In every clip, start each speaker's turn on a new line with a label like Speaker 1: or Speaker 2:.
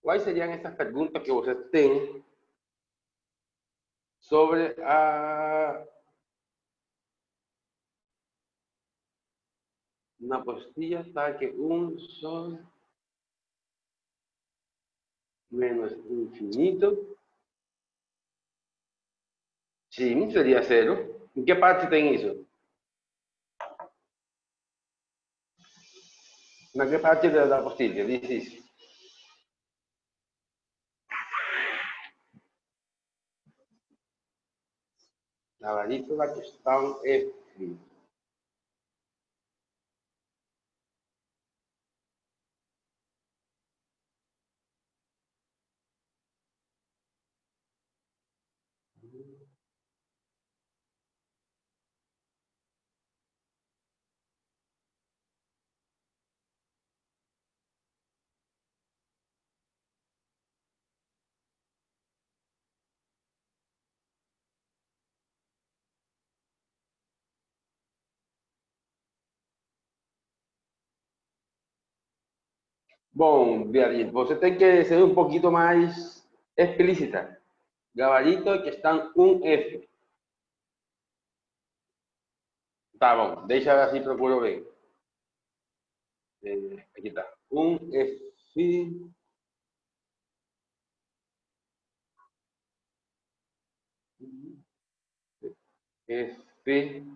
Speaker 1: quais seriam essas perguntas que você tem sobre a... Na apostilla está que 1 só menos infinito. Sim, seria zero. Em que parte tem isso? Na que parte da apostilla diz isso? Gabarito da questão F. Bom, Beatriz, você tem que ser um pouquinho mais explícita. Gabarito questão 1F. Tá bom, deixa assim procuro bem. Aqui está. 1F. F.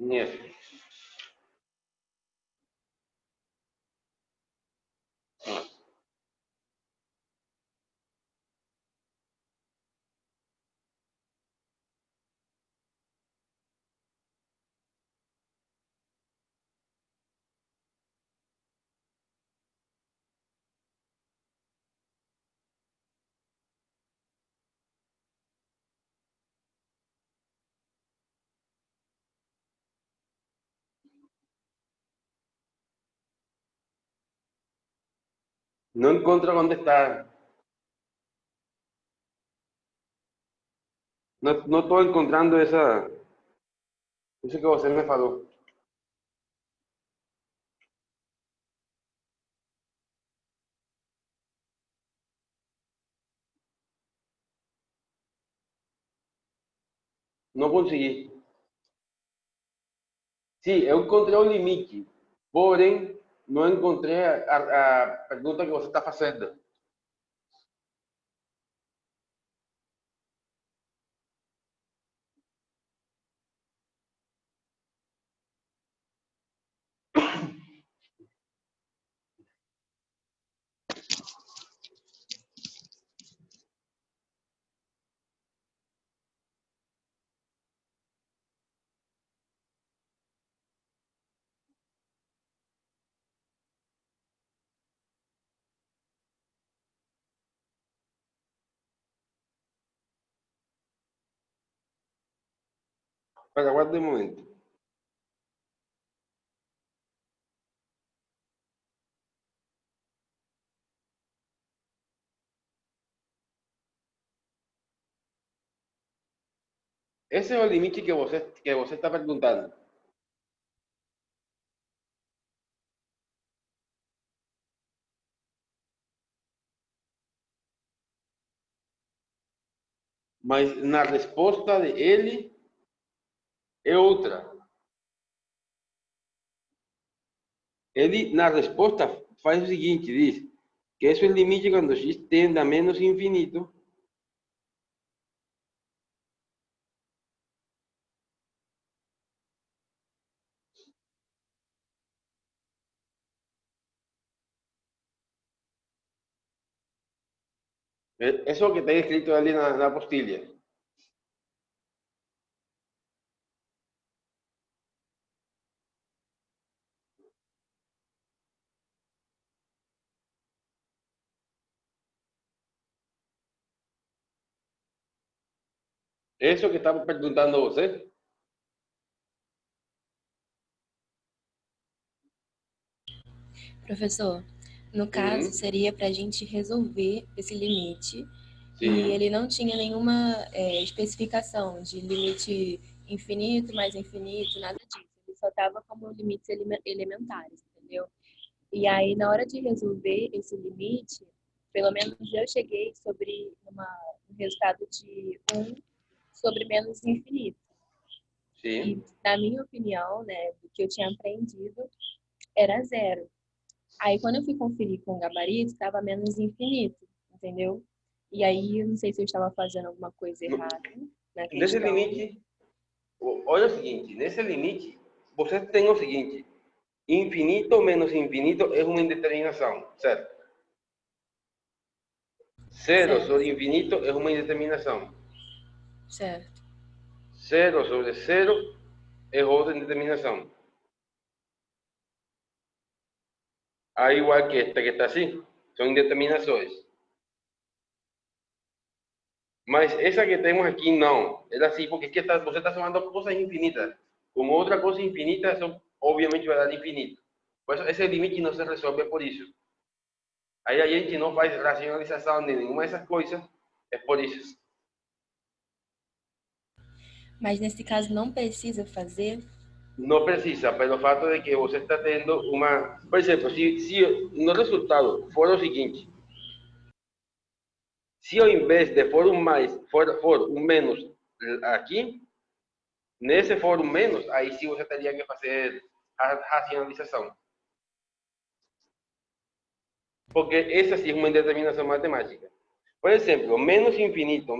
Speaker 1: F. No encuentro dónde está. No estoy encontrando esa. Eso que você me falou. Não consegui. Sim, eu encontrei o limite. Porém, não encontrei a pergunta que você está fazendo. Mas aguarde um momento. Esse é o limite que você está perguntando. Mas na resposta de ele é outra. Ele, na resposta, faz o seguinte, diz que esse é o limite quando x tende a menos infinito. Eso é o que está escrito ali na apostila. Eso que estava perguntando a você.
Speaker 2: Professor, No caso, seria para a gente resolver esse limite e
Speaker 1: Sim,
Speaker 2: ele não tinha nenhuma especificação de limite infinito, mais infinito, nada disso. Ele só estava como limites elementares, entendeu? E aí, na hora de resolver esse limite, pelo menos eu cheguei sobre um resultado de um sobre menos infinito. E,
Speaker 1: sim.
Speaker 2: na minha opinião, né, do que eu tinha aprendido, era zero. Aí, quando eu fui conferir com o gabarito, estava menos infinito, entendeu? E aí, eu não sei se eu estava fazendo alguma coisa errada na
Speaker 1: Nesse
Speaker 2: questão.
Speaker 1: limite, olha o seguinte, nesse limite, você tem o seguinte, infinito menos infinito é uma indeterminação, certo? Zero sobre
Speaker 2: Certo,
Speaker 1: infinito é uma indeterminação.
Speaker 2: certo.
Speaker 1: Zero sobre zero é outra indeterminação. Aí, igual que está assim, são indeterminações. Mas essa que temos aqui não. É assim, porque aqui você está somando coisas infinitas. Como outra coisa infinita, são, obviamente vai dar infinito. Por isso, esse limite não se resolve por isso. Aí a gente não faz racionalização de nenhuma dessas coisas, é por isso.
Speaker 2: Mas nesse caso não precisa fazer?
Speaker 1: Não precisa, pelo fato de que você está tendo uma. Por exemplo, se no resultado for o seguinte: se ao invés de for um mais, for um menos aqui, nesse for um menos, aí sim você teria que fazer a racionalização. Porque essa sim é uma indeterminação matemática. Por exemplo, menos infinito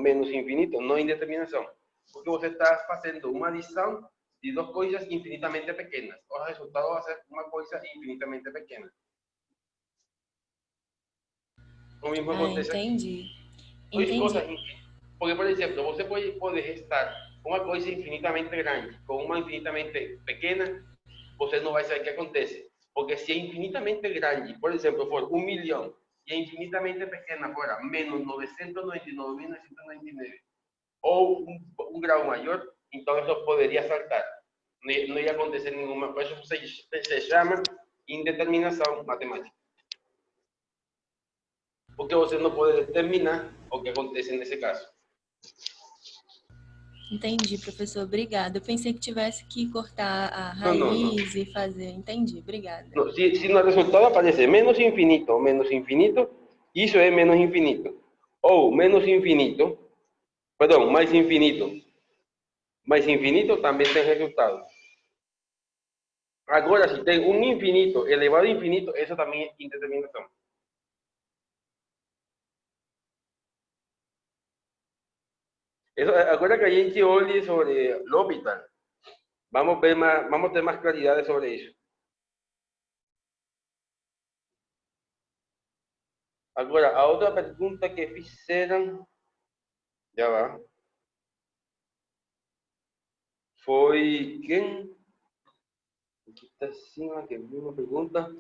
Speaker 1: não é indeterminação. Porque você está fazendo uma adição de duas coisas infinitamente pequenas. O resultado vai ser uma coisa infinitamente pequena. O mismo
Speaker 2: Ah,
Speaker 1: acontece aqui.
Speaker 2: entendi.
Speaker 1: Duas coisas
Speaker 2: Entendi.
Speaker 1: infinitas. Porque, por exemplo, você pode restar uma coisa infinitamente grande com uma infinitamente pequena, você não vai saber o que acontece. Porque se é infinitamente grande, por exemplo, for 1 milhão, e é infinitamente pequena for menos 999.999, ou um grau maior, então isso poderia saltar. Não ia acontecer nenhuma coisa. Isso se chama indeterminação matemática. Porque você não pode determinar o que acontece nesse caso.
Speaker 2: Entendi, professor. Obrigada. Eu pensei que tivesse que cortar a
Speaker 1: Não, não, não.
Speaker 2: raiz e fazer. Entendi. Obrigada.
Speaker 1: No, si no resultado aparece menos infinito, isso é menos infinito. Ou menos infinito, perdão, mais infinito também tem resultado. Agora, se tem um infinito elevado a infinito, isso também é indeterminação. Eso, agora que a gente olhe sobre o orbital, vamos ter mais claridade sobre isso. Agora, a outra pergunta que fizeram, já va, foi quem? Aqui está acima, que viu uma pergunta.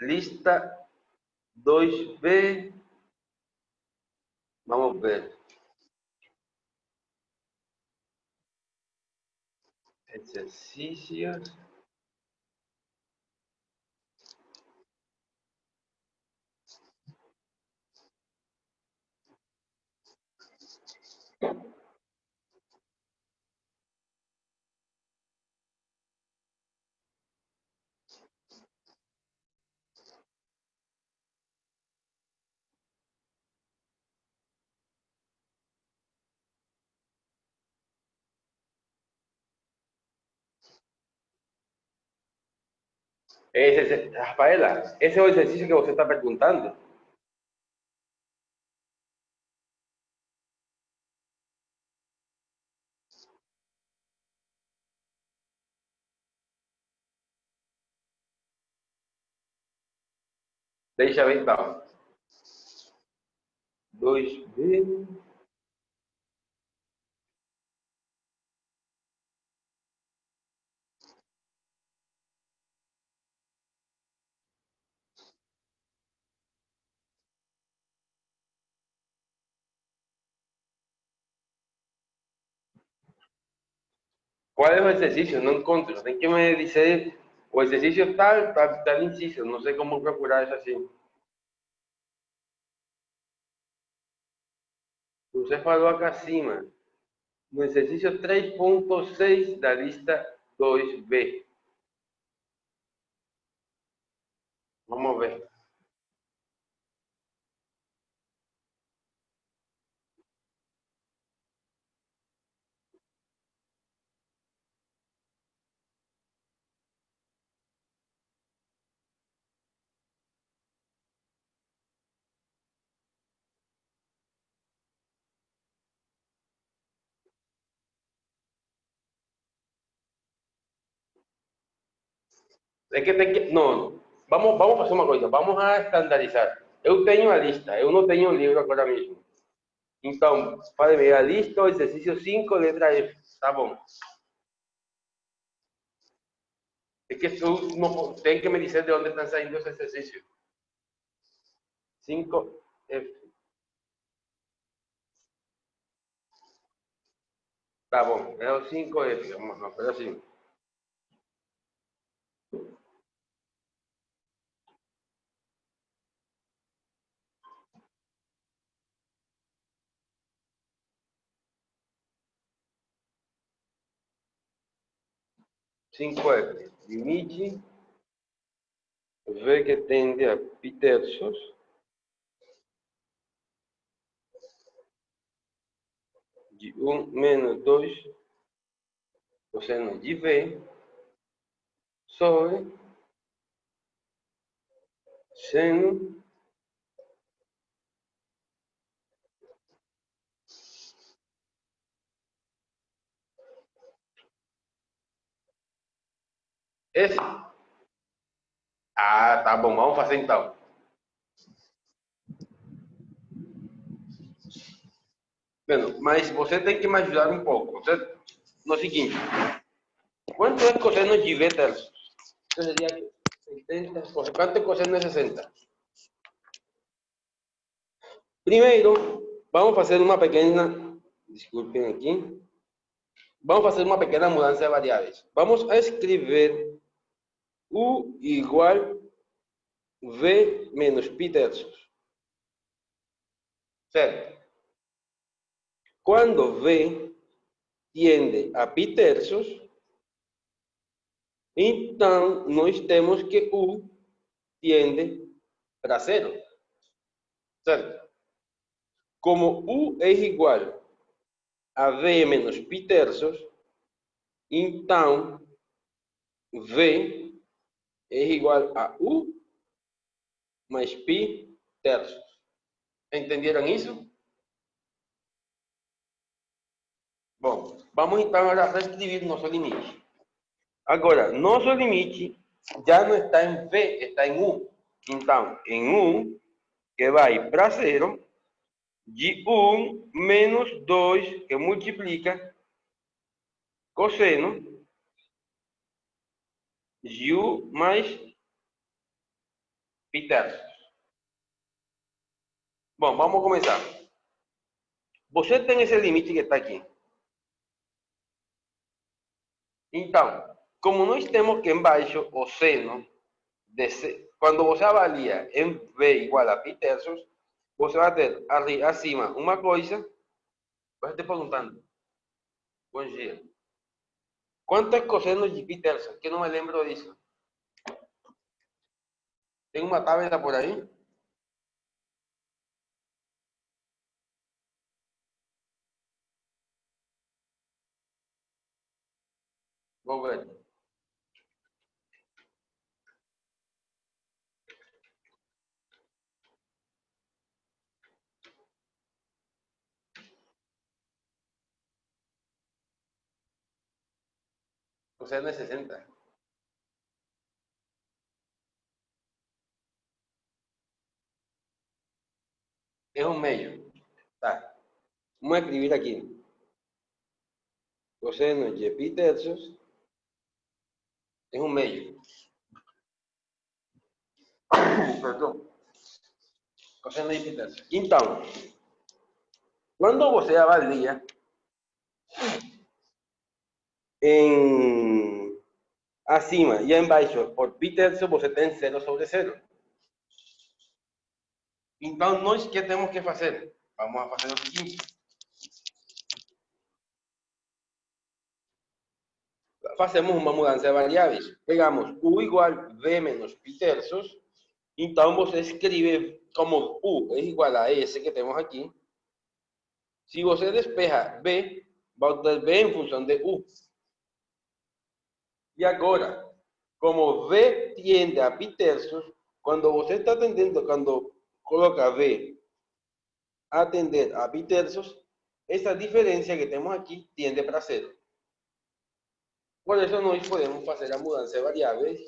Speaker 1: Lista 2B. Vamos ver. Exercícios. Rafaela, esse é o exercício que você está perguntando? Deixa eu ver então. 2B. Qual é o exercício? Não encontro. Tem que me dizer o exercício tal inciso, não sei como procurar isso assim. Você falou aqui acima, no exercício 3.6 da lista 2B. Vamos ver. É que tem que. Não, vamos fazer uma coisa, vamos a estandarizar. Eu tenho a lista, eu não tenho o livro agora mesmo. Então, para ver a lista, o exercício 5, letra F. Tá bom. É que tu não, tem que me dizer de onde estão saindo os exercícios. 5F. Tá bom, é o 5F. Vamos fazer assim. Cinco F. Limite V que tende a pi terços de 1 menos 2 cosseno de V sobre seno esse. Ah, tá bom, vamos fazer então. Bueno, mas você tem que me ajudar um pouco. Você, no seguinte, quanto é cosseno de V terços? Isso seria 70. Quanto é cosseno de 60? Primeiro, vamos fazer uma pequena, desculpem aqui, vamos fazer uma pequena mudança de variáveis. Vamos a escrever U igual V menos pi terços. Certo? Quando V tiende a pi terços, então nós temos que U tiende para zero. Certo? Como U é igual a V menos pi terços, então V é igual a U mais pi terços. Entenderam isso? Bom, vamos então agora reescrever nosso limite. Agora, nosso limite já não está em V, está em U. Então, em U, que vai para zero, de 1 menos 2, que multiplica cosseno de U mais pi terços. Bom, vamos começar. Você tem esse limite que está aqui. Então, como nós temos que embaixo o seno, quando você avalia em V igual a pi terços, você vai ter acima uma coisa, vai te perguntando, bom dia, quanto é cosseno de pi terços? Que não me lembro disso. Tem uma tabela por aí? Vou ver. Cosseno é 60. É um meio. Tá. Vamos escrever aqui. Cosseno de pi terços é um meio. Perdão. Cosseno de pi terços. Então, quando você avalia em acima e embaixo por pi terço, você tem 0 sobre 0. Então, nós o que temos que fazer? Vamos a fazer o seguinte. Fazemos uma mudança de variáveis. Pegamos u igual v menos pi terços. Então, você escreve como u é igual a S que temos aqui. Se você despeja b, vai ter b em função de u. E agora, como v tiende a pi terços, quando você está atendendo, quando coloca v atender a pi terços, essa diferença que temos aqui tiende para zero. Por eso nós podemos fazer a mudança de variáveis,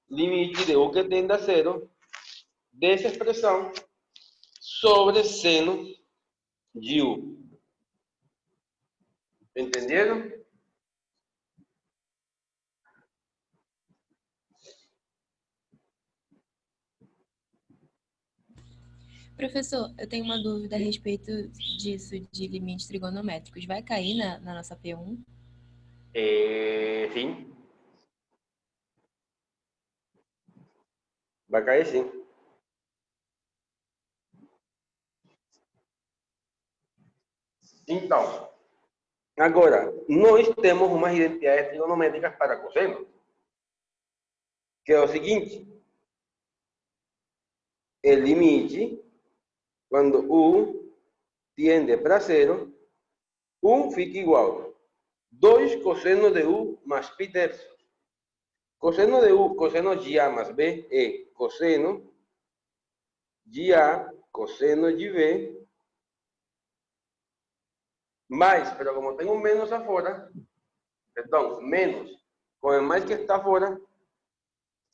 Speaker 1: limite de u que tende a zero, dessa expressão sobre seno de u. Entenderam?
Speaker 2: Professor, eu tenho uma dúvida a respeito disso de limites trigonométricos. Vai cair na nossa P1?
Speaker 1: Sim. Vai cair sim. Então, agora, nós temos umas identidades trigonométricas para cosseno, que é o seguinte: el limite, quando u tiende para zero, 1 fica igual 2 cosseno de u mais pi terços. Cosseno de u, cosseno de a mais b é cosseno de a cosseno de v, mais, pero como tem um menos afora, perdão, menos, com o mais que está fora,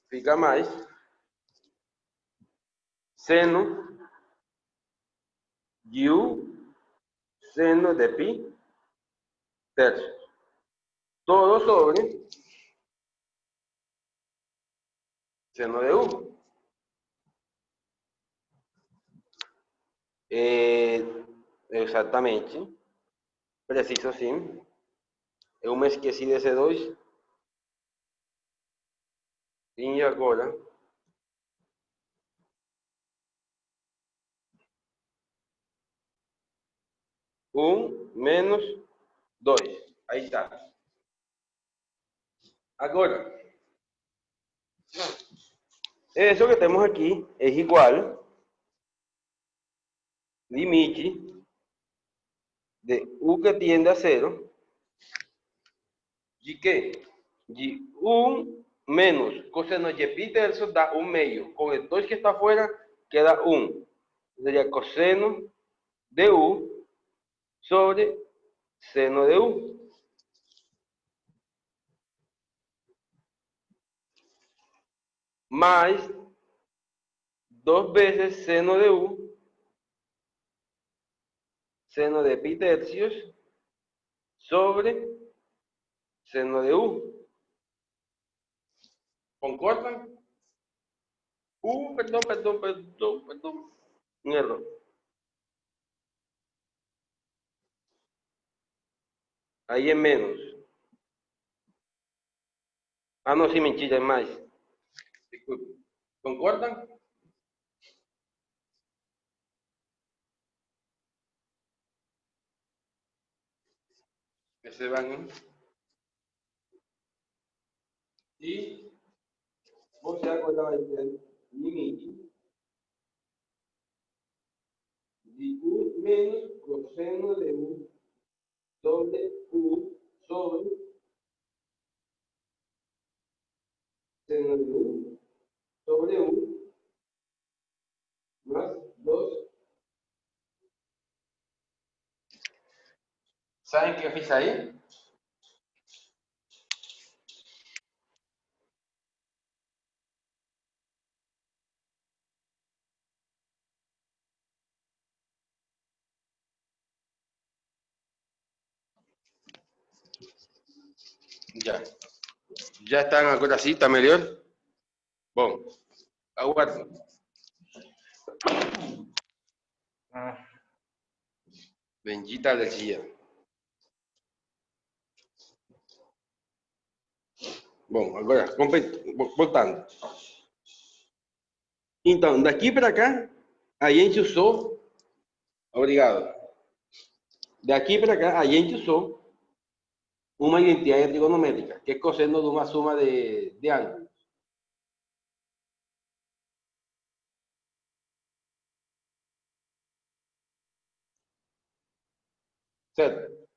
Speaker 1: fica mais, seno de u, seno de pi terços. Todo sobre seno de u. Exatamente. Preciso sim. Eu me esqueci desse 2. E agora? Menos 2. Aí está. Agora, isso que temos aqui é igual limite de u que tiende a zero de quê? De 1 menos cosseno de pi terço dá 1 meio. Com o 2 que está fora, queda 1. Seria cosseno de u sobre seno de u. Mais 2 vezes seno de u, seno de pi tercios, sobre seno de u. ¿Concordan? Perdón. Un error. Ahí es menos. Ah, no, sí, mentira, es más. Disculpe. ¿Concordan? Que se van. Y vos ya acordabas del limite de u menos coseno de u sobre u sobre seno de u sobre u más 2. ¿Saben qué fiz ahí? Ya. Ya están agora sí, está melhor? Bom, aguardo. Bendita alergia. Bom, agora, voltando. Então, daqui para cá, a gente usou... Obrigado. Daqui para cá, a gente usou uma identidade trigonométrica, que é cosseno de uma soma de ângulos. Certo?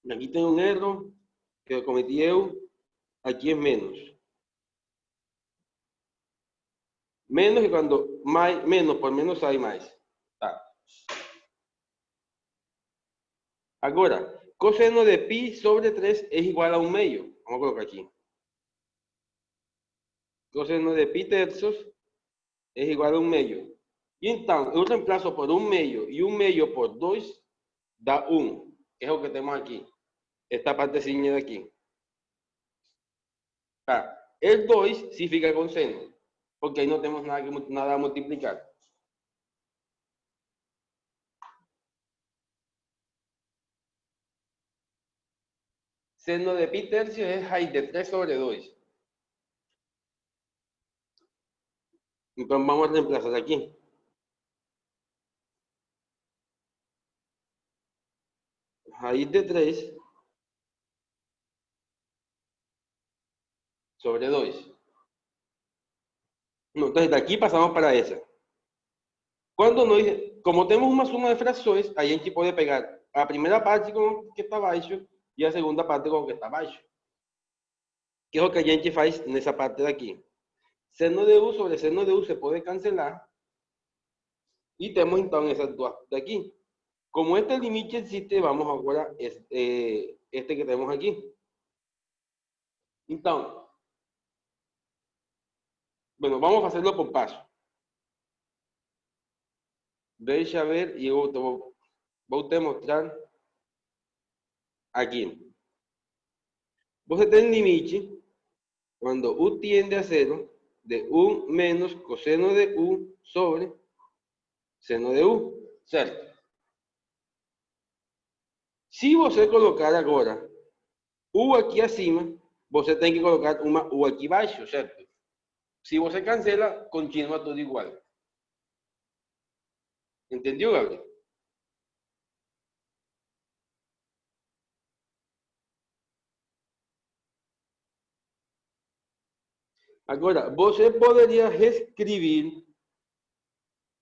Speaker 1: Aqui tem um erro que eu cometi eu. Aqui é menos. Menos que quando mais, menos por menos sai mais. Tá. Agora, cosseno de pi sobre 3 é igual a 1 meio. Vamos colocar aqui. Cosseno de pi terços é igual a 1 meio. E então, eu reemplaço por 1 meio e 1 meio por 2 dá 1. Que é o que temos aqui. Esta partezinha daqui. Tá. El 2 sí fica con seno, porque ahí no tenemos nada a multiplicar. Seno de pi tercio es raiz de 3 sobre 2. Entonces vamos a reemplazar aquí. Raíz de 3 sobre 2. No, entonces de aquí pasamos para esa. Cuando no, como tenemos una suma de fracciones, ahí a gente puede pegar a primera parte con o que está abaixo y a segunda parte con o que está abaixo. Que es lo que a gente faz nessa parte de aquí. Seno de u sobre seno de u se puede cancelar. Y tenemos entonces esas dos de aquí. Como este límite existe, vamos ahora este que tenemos aquí. Entonces, bueno, vamos a hacerlo por paso. Deixa ver y yo voy a mostrar aquí. Você tem limite cuando u tiende a 0 de 1 menos coseno de u sobre seno de u, certo? Se você colocar agora u aqui acima, você tem que colocar uma u aqui embaixo, certo? Se você cancela, continua tudo igual. Entendeu, Gabriel? Agora, você poderia reescrever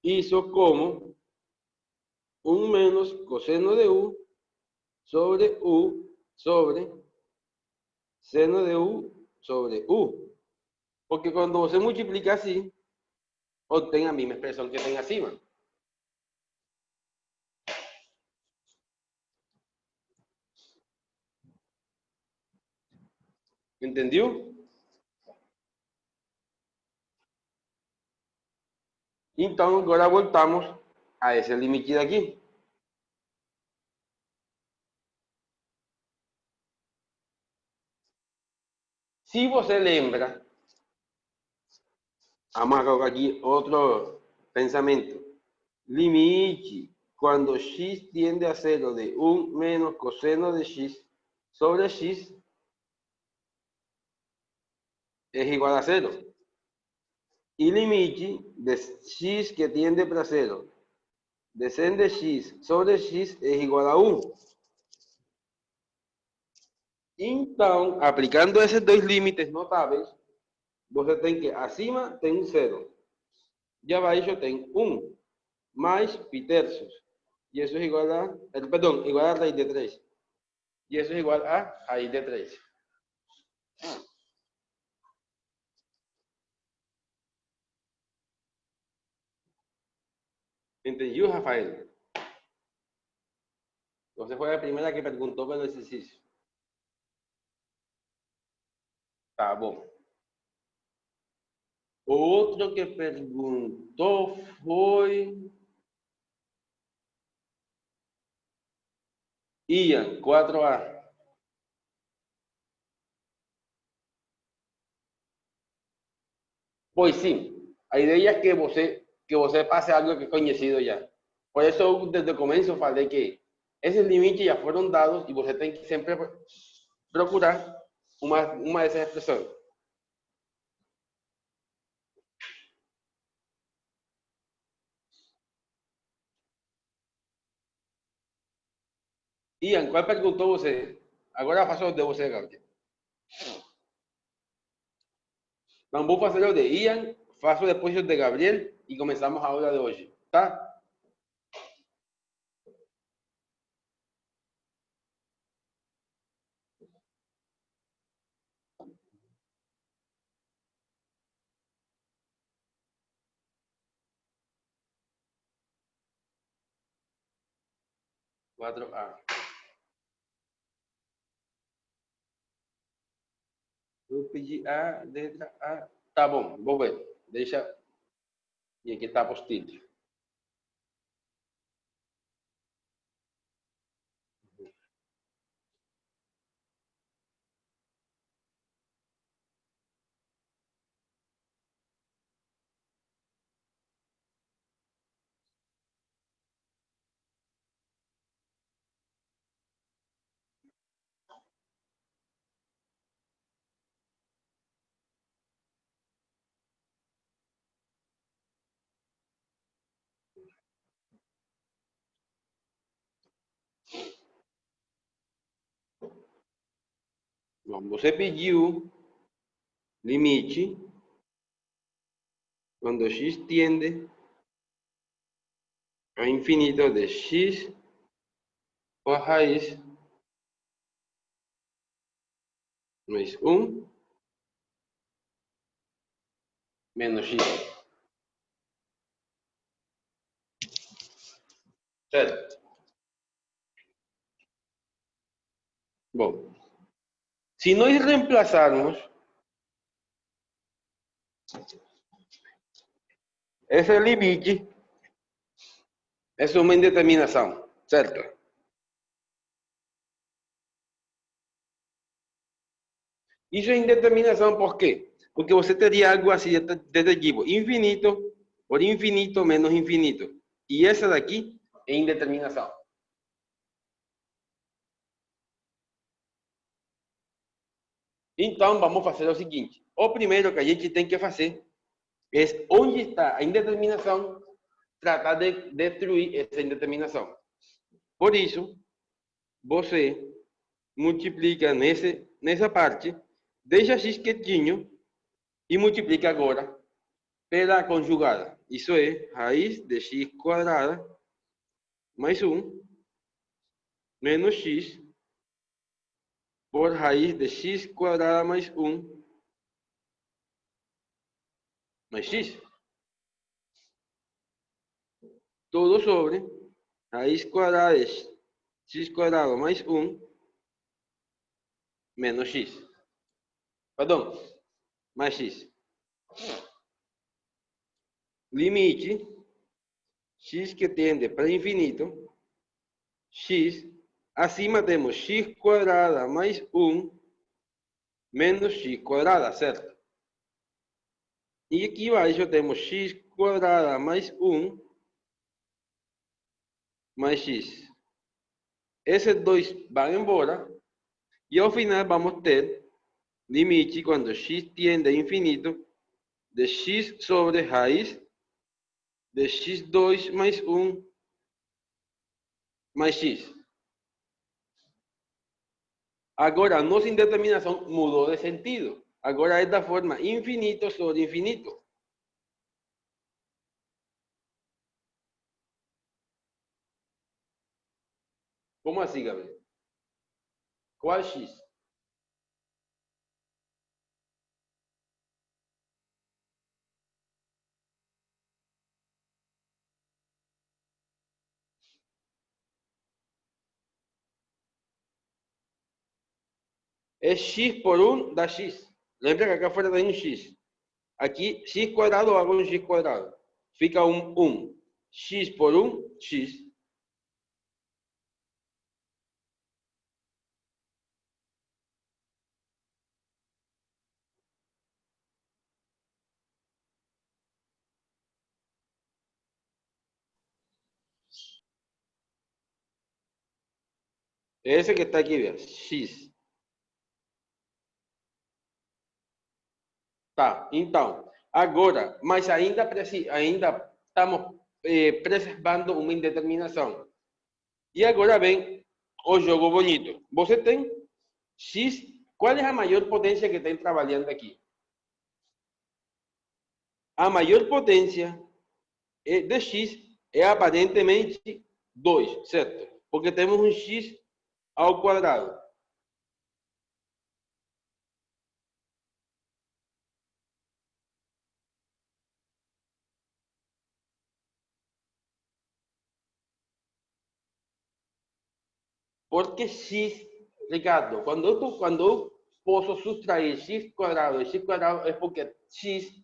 Speaker 1: isso como 1 menos coseno de u sobre seno de u sobre u. Porque quando você multiplica assim, obtém a mesma expressão que tem acima. Entendeu? Então, agora voltamos a esse limite daqui. Se você lembra, vamos a colocar aqui outro pensamento. Limite quando x tiende a 0 de 1 menos coseno de x sobre x es igual a 0. Y limite de x que tiende para 0 de sen de x sobre x es igual a 1. Então, aplicando esses dois limites notáveis, você tem que acima tem 0 e abaixo tem 1 mais pi terços. E isso é igual a, perdão, igual a raiz de 3. E isso é igual a raiz de 3. ¿Entendió, Rafael? Você foi a primeira que perguntou pelo exercício. Tá bom. Outro que perguntou foi Ian, 4A. Pois sim, a ideia é que você passe algo que é conhecido já. Por isso, desde o começo, falei que esses limites já foram dados e você tem que sempre procurar uma dessas expressões. Ian, qual perguntou você? Agora faço o de você, Gabriel. Então, vou fazer o de Ian, faço depois o de Gabriel e começamos a aula de hoje, tá? 4A. Eu pedi A, letra A. Tá bom, vou ver. Deixa. E aqui tá a apostila. Bom, você pediu limite quando x tiende a infinito de x por raiz mais 1 menos x. Certo? Bom, se nós reemplazarmos esse limite, é uma indeterminação, certo? Isso é indeterminação por quê? Porque você teria algo assim desse tipo, infinito por infinito menos infinito. E essa daqui é indeterminação. Então, vamos fazer o seguinte. O primeiro que a gente tem que fazer é onde está a indeterminação, tratar de destruir essa indeterminação. Por isso, você multiplica nessa parte, deixa x quietinho e multiplica agora pela conjugada. Isso é raiz de x quadrada mais 1 menos x por raiz de x quadrada mais 1 mais x. Todo sobre raiz quadrada de x quadrado mais 1 menos x. Perdão, mais x. Limite x que tende para infinito, x, acima temos x quadrada mais 1 menos x quadrada, certo? E aqui embaixo temos x quadrada mais 1 mais x. Esses dois vão embora e ao final vamos ter limite quando x tiende a infinito de x sobre raiz de x2 mais 1 mais x. Agora, a nossa indeterminação mudou de sentido. Agora é da forma infinito sobre infinito. Como assim, Gabriel? Qual x? É x por 1 da x. Lembra que acá fora tem um x. Aqui, x quadrado hago um x quadrado. Fica 1. X por 1, x. Esse que está aqui, veja, x. Tá, então, agora, mas ainda estamos preservando uma indeterminação. E agora vem o jogo bonito. Você tem X, qual é a maior potência que tem trabalhando aqui? A maior potência de X é aparentemente 2, certo? Porque temos um X ao quadrado. Porque X, Ricardo, quando eu posso subtrair X quadrado é porque X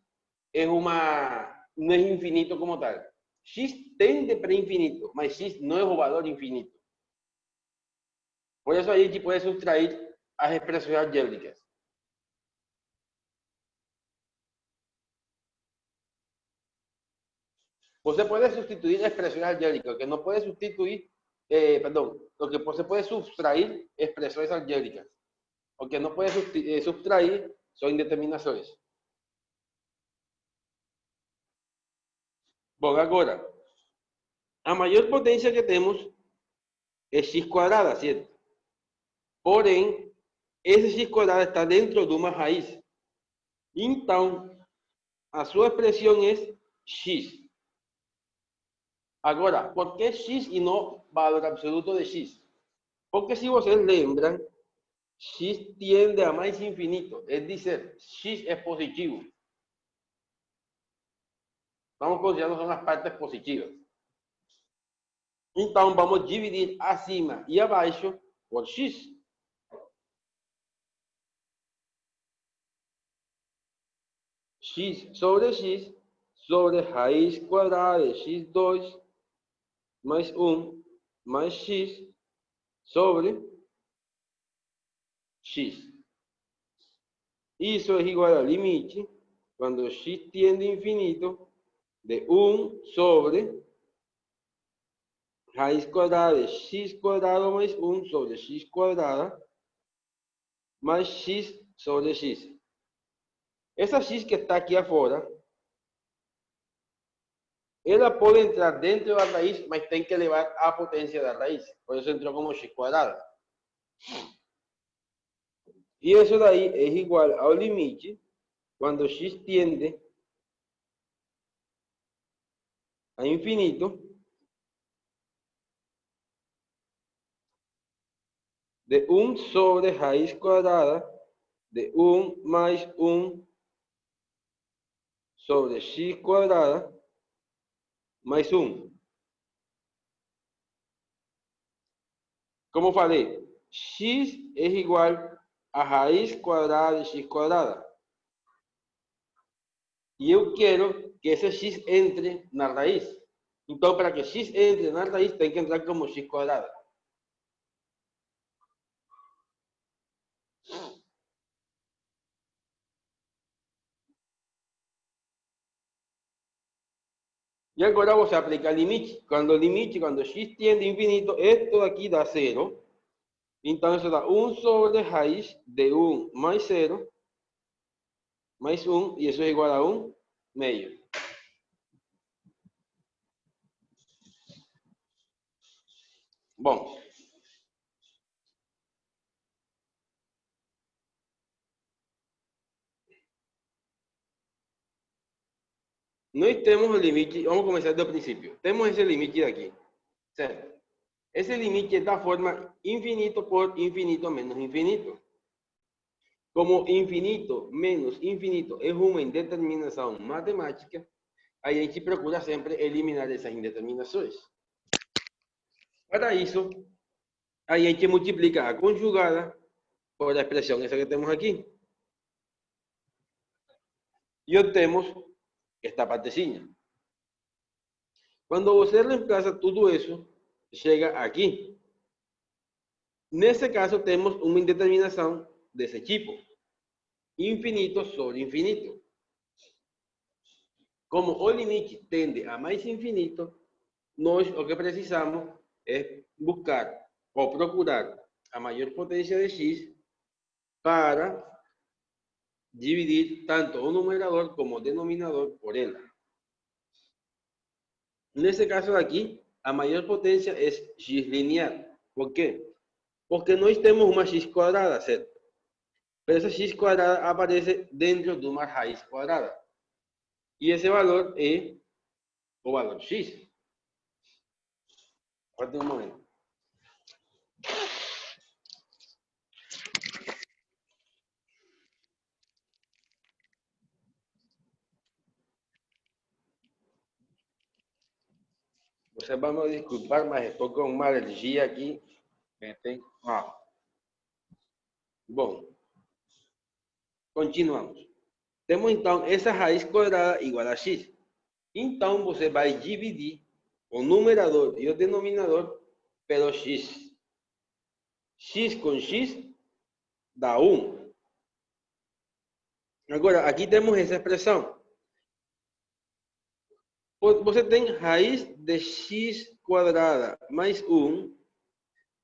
Speaker 1: é não é infinito como tal. X tende para infinito, mas X não é o valor infinito. Por isso a gente pode subtrair as expressões algébricas. Você pode substituir expressões algébricas, que não pode substituir, lo que você pode subtrair expressões algébricas. O que não pode subtrair são indeterminações. Bom, agora, a maior potência que temos é x quadrada, certo? Porém, esse x quadrado está dentro de uma raiz. Então, a sua expressão é x. Agora, por que x e não valor absoluto de x? Porque se vocês lembram, x tiende a mais infinito, é dizer, x é positivo. Estamos considerando as partes positivas. Então, vamos dividir acima e abaixo por x. X sobre raiz quadrada de x2 mais 1 mais x sobre x. Isso é igual ao limite, quando x tiende a infinito, de 1 sobre raiz quadrada de x quadrado mais 1 sobre x quadrada mais x sobre x. Essa x que está aqui afora, ela pode entrar dentro da raiz, mas tem que elevar a potência da raiz. Por isso entrou como x quadrado. E isso daí é igual ao limite quando x tiende a infinito de 1 sobre raiz quadrada de 1 mais 1 sobre x quadrada mais 1. Como falei, x é igual a raiz quadrada de x quadrada. E eu quero que esse x entre na raiz. Então, para que x entre na raiz, tem que entrar como x quadrado. E agora você aplica limite. Quando x tiende a infinito, esto aqui dá 0. Então, isso dá 1 sobre raiz de 1 mais 0, mais 1, e isso é igual a 1 meio. Bom, nós temos o limite, vamos começar do princípio. Temos esse limite aqui, certo? Esse limite é da forma infinito por infinito menos infinito. Como infinito menos infinito é uma indeterminação matemática, a gente procura sempre eliminar essas indeterminações. Para isso, a gente multiplica a conjugada por a expressão essa que temos aqui. E obtemos esta partezinha. Quando você reemplaça tudo isso, chega aqui. Nesse caso, temos uma indeterminação desse tipo. Infinito sobre infinito. Como o limite tende a mais infinito, nós o que precisamos é buscar ou procurar a maior potência de x para dividir tanto o numerador como denominador por L. En este caso de aquí, a mayor potencia es x lineal. ¿Por qué? Porque nós temos uma x quadrada, certo? Pero esa x cuadrada aparece dentro de una raíz cuadrada. Y ese valor es o valor x. Aguarde un momento. Vocês vão me desculpar, mas estou com uma alergia aqui. Bom, continuamos. Temos então essa raiz quadrada igual a x. Então você vai dividir o numerador e o denominador pelo x. X com x dá 1. Agora, aqui temos essa expressão. Você tem raiz de x quadrada mais 1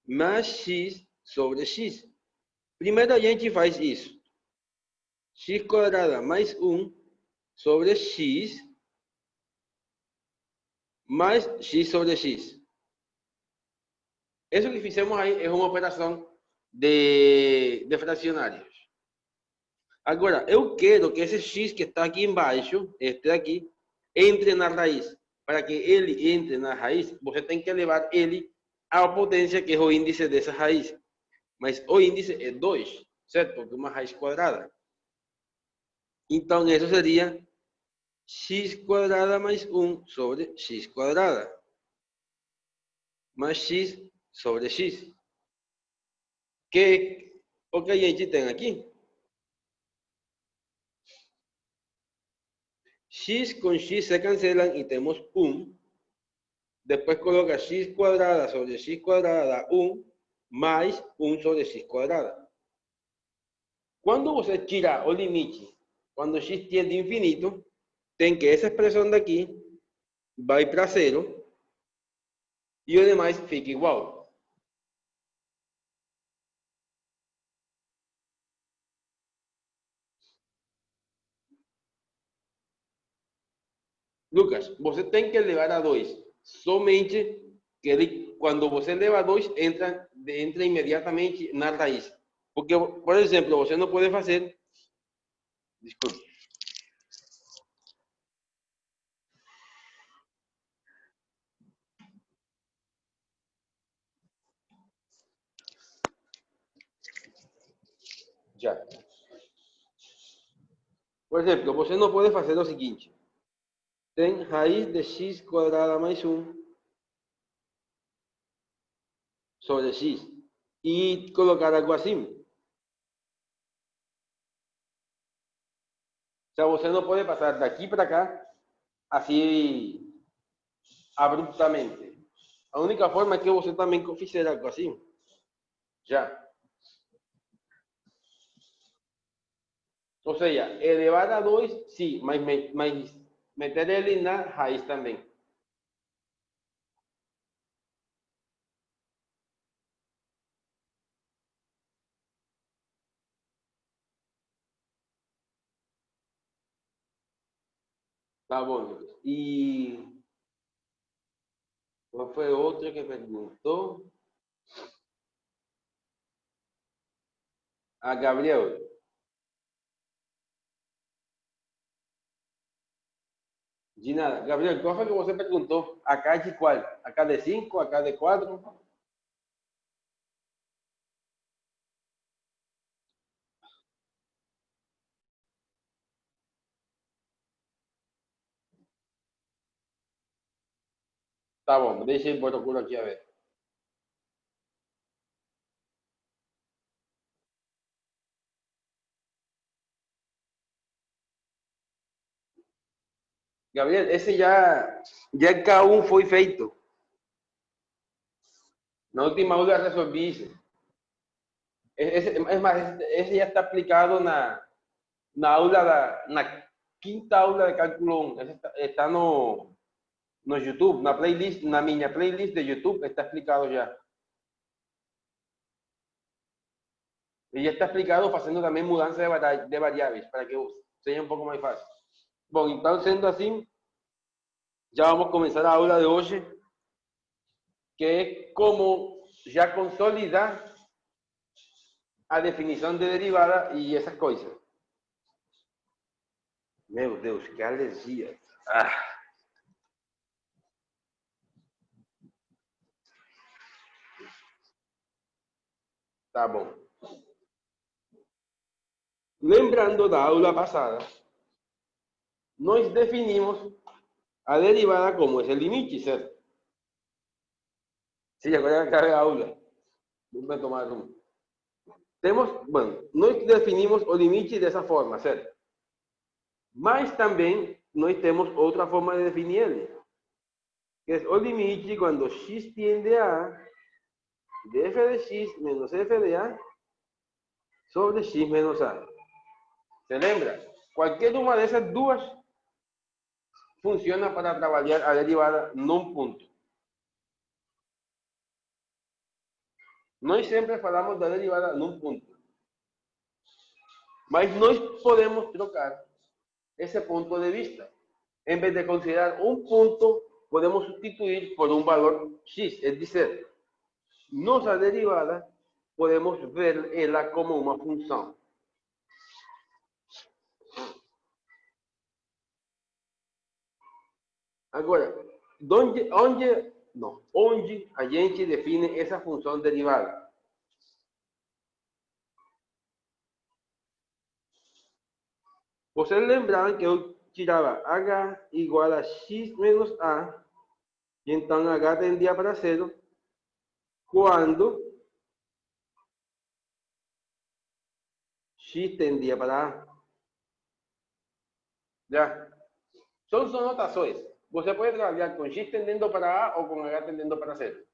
Speaker 1: mais x sobre x. Primeiro a gente faz isso. X quadrada mais 1 sobre x mais x sobre x. Isso que fizemos aí é uma operação de fracionários. Agora, eu quero que esse x que está aqui embaixo, este aqui, entre na raiz. Para que ele entre na raiz, você tem que elevar ele à potência que é o índice dessa raiz. Mas o índice é 2, certo? Porque é uma raiz quadrada. Então, isso seria x quadrada mais 1 sobre x quadrada. Mais x sobre x. Que é o que a gente tem aqui. X com x se cancelam e temos 1. Depois coloca x quadrada sobre x quadrada dá 1, mais 1 sobre x quadrada. Quando você tira o limite, quando x tiende a infinito, tem que essa expressão daqui vai para 0 e o demais fica igual. Lucas, você tem que levar a 2. Somente que ele, quando você leva a 2, entra imediatamente na raiz. Porque, por exemplo, você não pode fazer... Desculpe. Já. Por exemplo, você não pode fazer o seguinte. Tem raiz de x quadrada mais 1 sobre x. E colocar algo assim. O sea, você não pode passar daqui para cá assim abruptamente. A única forma é que você também fizer algo assim. Já. Ou seja, elevar a 2, sim, mas meter ele na raiz também. Tá bom, Lucas. E qual foi outro que perguntou? A Gabriel. De nada. Gabriel, qual foi que você perguntou? A K de qual? A K de 5? A K de 4? Tá bom, deixa eu procurar aqui a ver. Gabriel, esse já K1 foi feito. Na última aula resolvi isso. Es más, ese ya está aplicado na aula na quinta aula de cálculo 1. Está no YouTube, na playlist, na minha playlist de YouTube está explicado já. Y ya está explicado haciendo también mudanza de variables, para que sea un poco más fácil. Bueno, entonces, siendo así, ya vamos a comenzar a aula de hoy, que es como ya consolidar a definición de derivada y esas cosas. Meu Deus, que alergia. Ah. Tá bom. Lembrando da aula passada, nós definimos a derivada como esse limite, certo? Sim, agora acabei a aula. Vamos tomar um. Nós definimos o limite dessa forma, certo? Mas também nós temos outra forma de definir ele, que é o limite quando x tiende a de f de x menos f de a sobre x menos a. ¿Se lembra? Qualquer uma dessas duas funciona para trabalhar a derivada num ponto. Nós sempre falamos da derivada num ponto. Mas nós podemos trocar esse ponto de vista. Em vez de considerar um ponto, podemos substituir por um valor x. É dizer, nossa derivada podemos ver ela como uma função. Agora, onde a gente define essa função derivada? Vocês lembraram que eu tirava h igual a x menos a, e então h tendia para zero, quando x tendia para a. Já? Son notações. Você pode trabalhar com x tendendo para a ou com h tendendo para zero.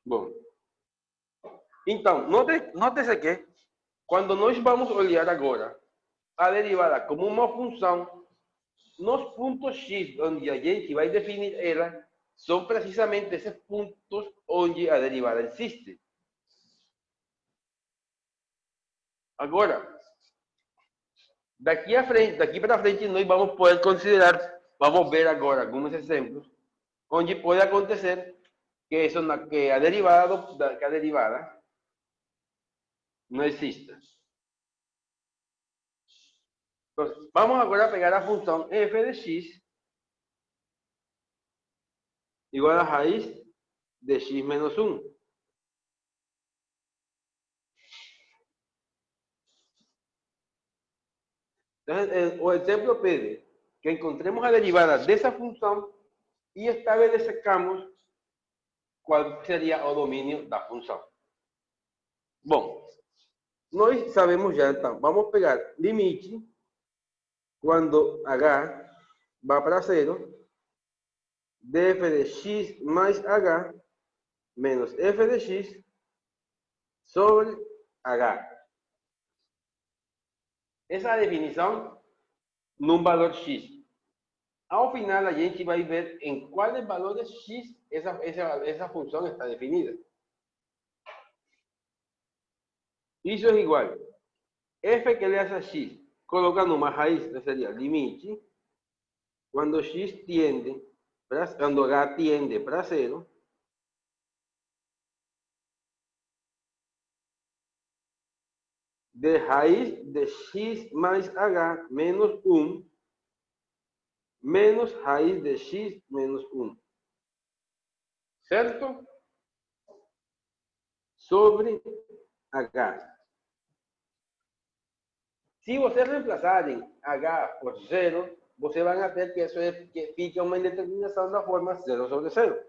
Speaker 1: Bom, então, note-se que quando nós vamos olhar agora a derivada como uma função, nos pontos x onde a gente vai definir ela, são precisamente esses pontos onde a derivada existe. Agora, daqui para frente, nós vamos poder considerar, vamos ver agora alguns exemplos, onde pode acontecer que a derivada no exista. Entonces, vamos ahora a pegar la función f de x igual a raíz de x menos 1. Entonces, el ejemplo pide que encontremos la derivada de esa función y esta vez le sacamos cuál sería el dominio de la función. Bueno, nós sabemos ya, entonces, vamos a pegar limite cuando h va para 0 de f de x más h menos f de x sobre h. Essa definição num valor x. Ao final, a gente vai ver em quais valores x essa função está definida. Isso é igual. F que eleva a x, colocando uma raiz, seria limite, quando x tiende, quando h tiende para 0, de raiz de x mais h menos 1 menos raiz de x menos 1. Certo? Sobre h. Se vocês reemplazarem h por 0, vocês vão ter que isso que fica uma indeterminação da forma 0 sobre 0.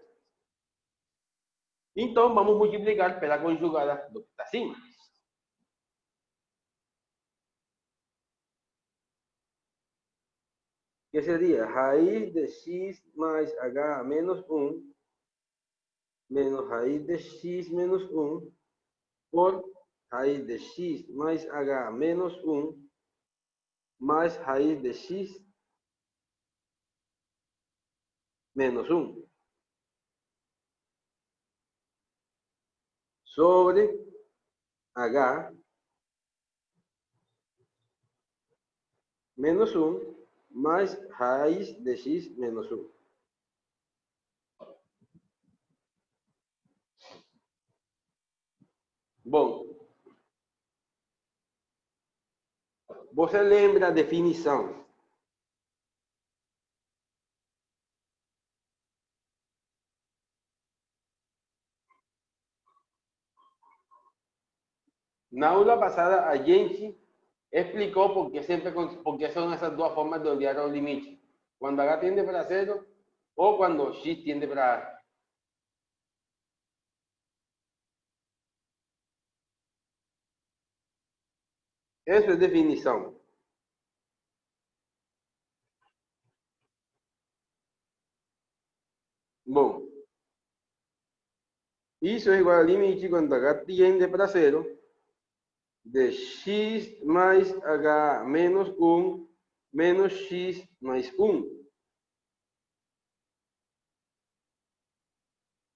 Speaker 1: Então, vamos multiplicar pela conjugada do que está acima. Que seria raiz de x mais h menos 1 menos raiz de x menos 1 por raiz de x mais h menos 1 más raíz de x menos 1. sobre H menos 1 más raíz de x menos 1. Bom, você lembra a definição? Na aula passada, a gente explicou porque são essas duas formas de olhar o limite. Quando h tende para 0 ou quando x tende para a. Essa é a definição. Bom, isso é igual ao limite quando h tende para 0 de x mais h menos 1 menos x mais 1.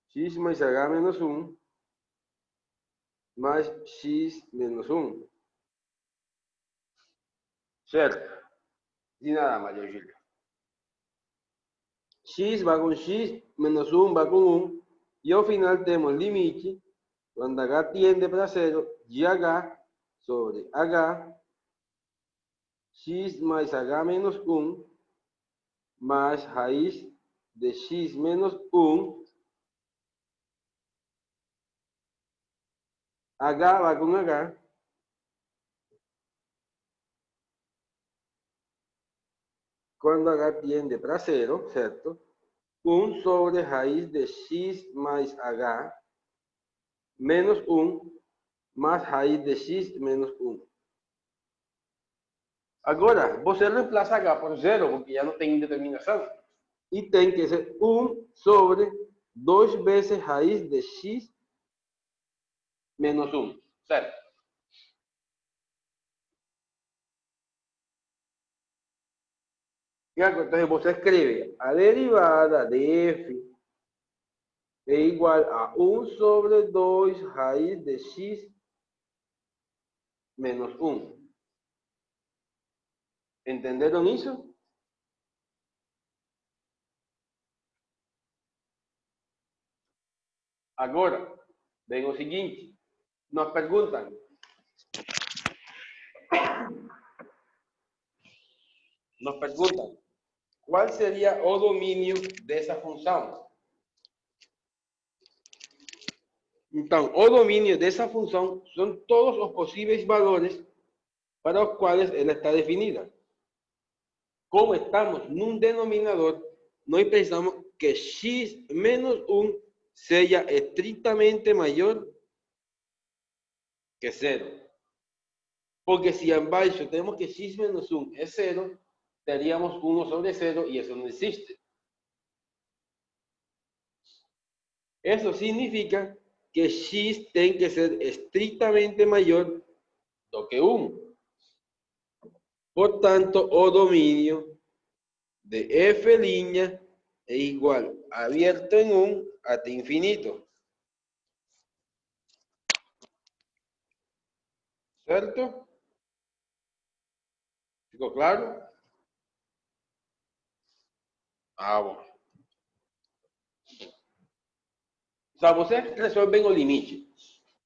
Speaker 1: X mais h menos 1 mais x menos 1. Certo? E nada, Maria Júlia. X va con x, menos 1 va con 1, y al final tenemos limite, cuando h tiende para 0, y h sobre h, x más h menos 1, más raíz de x menos 1, h va con h, cuando h tiende para 0, ¿cierto? 1 sobre raíz de x más h menos 1 más raíz de x menos 1. Agora, você reemplaça h por 0, porque já não tem indeterminação. E tem que ser 1 sobre 2 vezes raiz de x menos 1, certo? E agora, então, você escreve a derivada de f é igual a 1 sobre 2 raiz de x menos 1. Entenderam isso? Agora, vem o seguinte. Nos perguntam. Qual seria o domínio dessa função? Então, o domínio dessa função são todos os possíveis valores para os quais ela está definida. Como estamos num denominador, nós precisamos que x menos 1 seja estritamente maior que 0. Porque se abaixo temos que x menos 1 é 0, teríamos 1 sobre 0 e isso não existe. Isso significa que x tem que ser estritamente maior do que 1. Portanto, o domínio de f' é igual abierto em 1 até infinito. Certo? Ficou claro? Ah, bom. Então, você resolve o limite.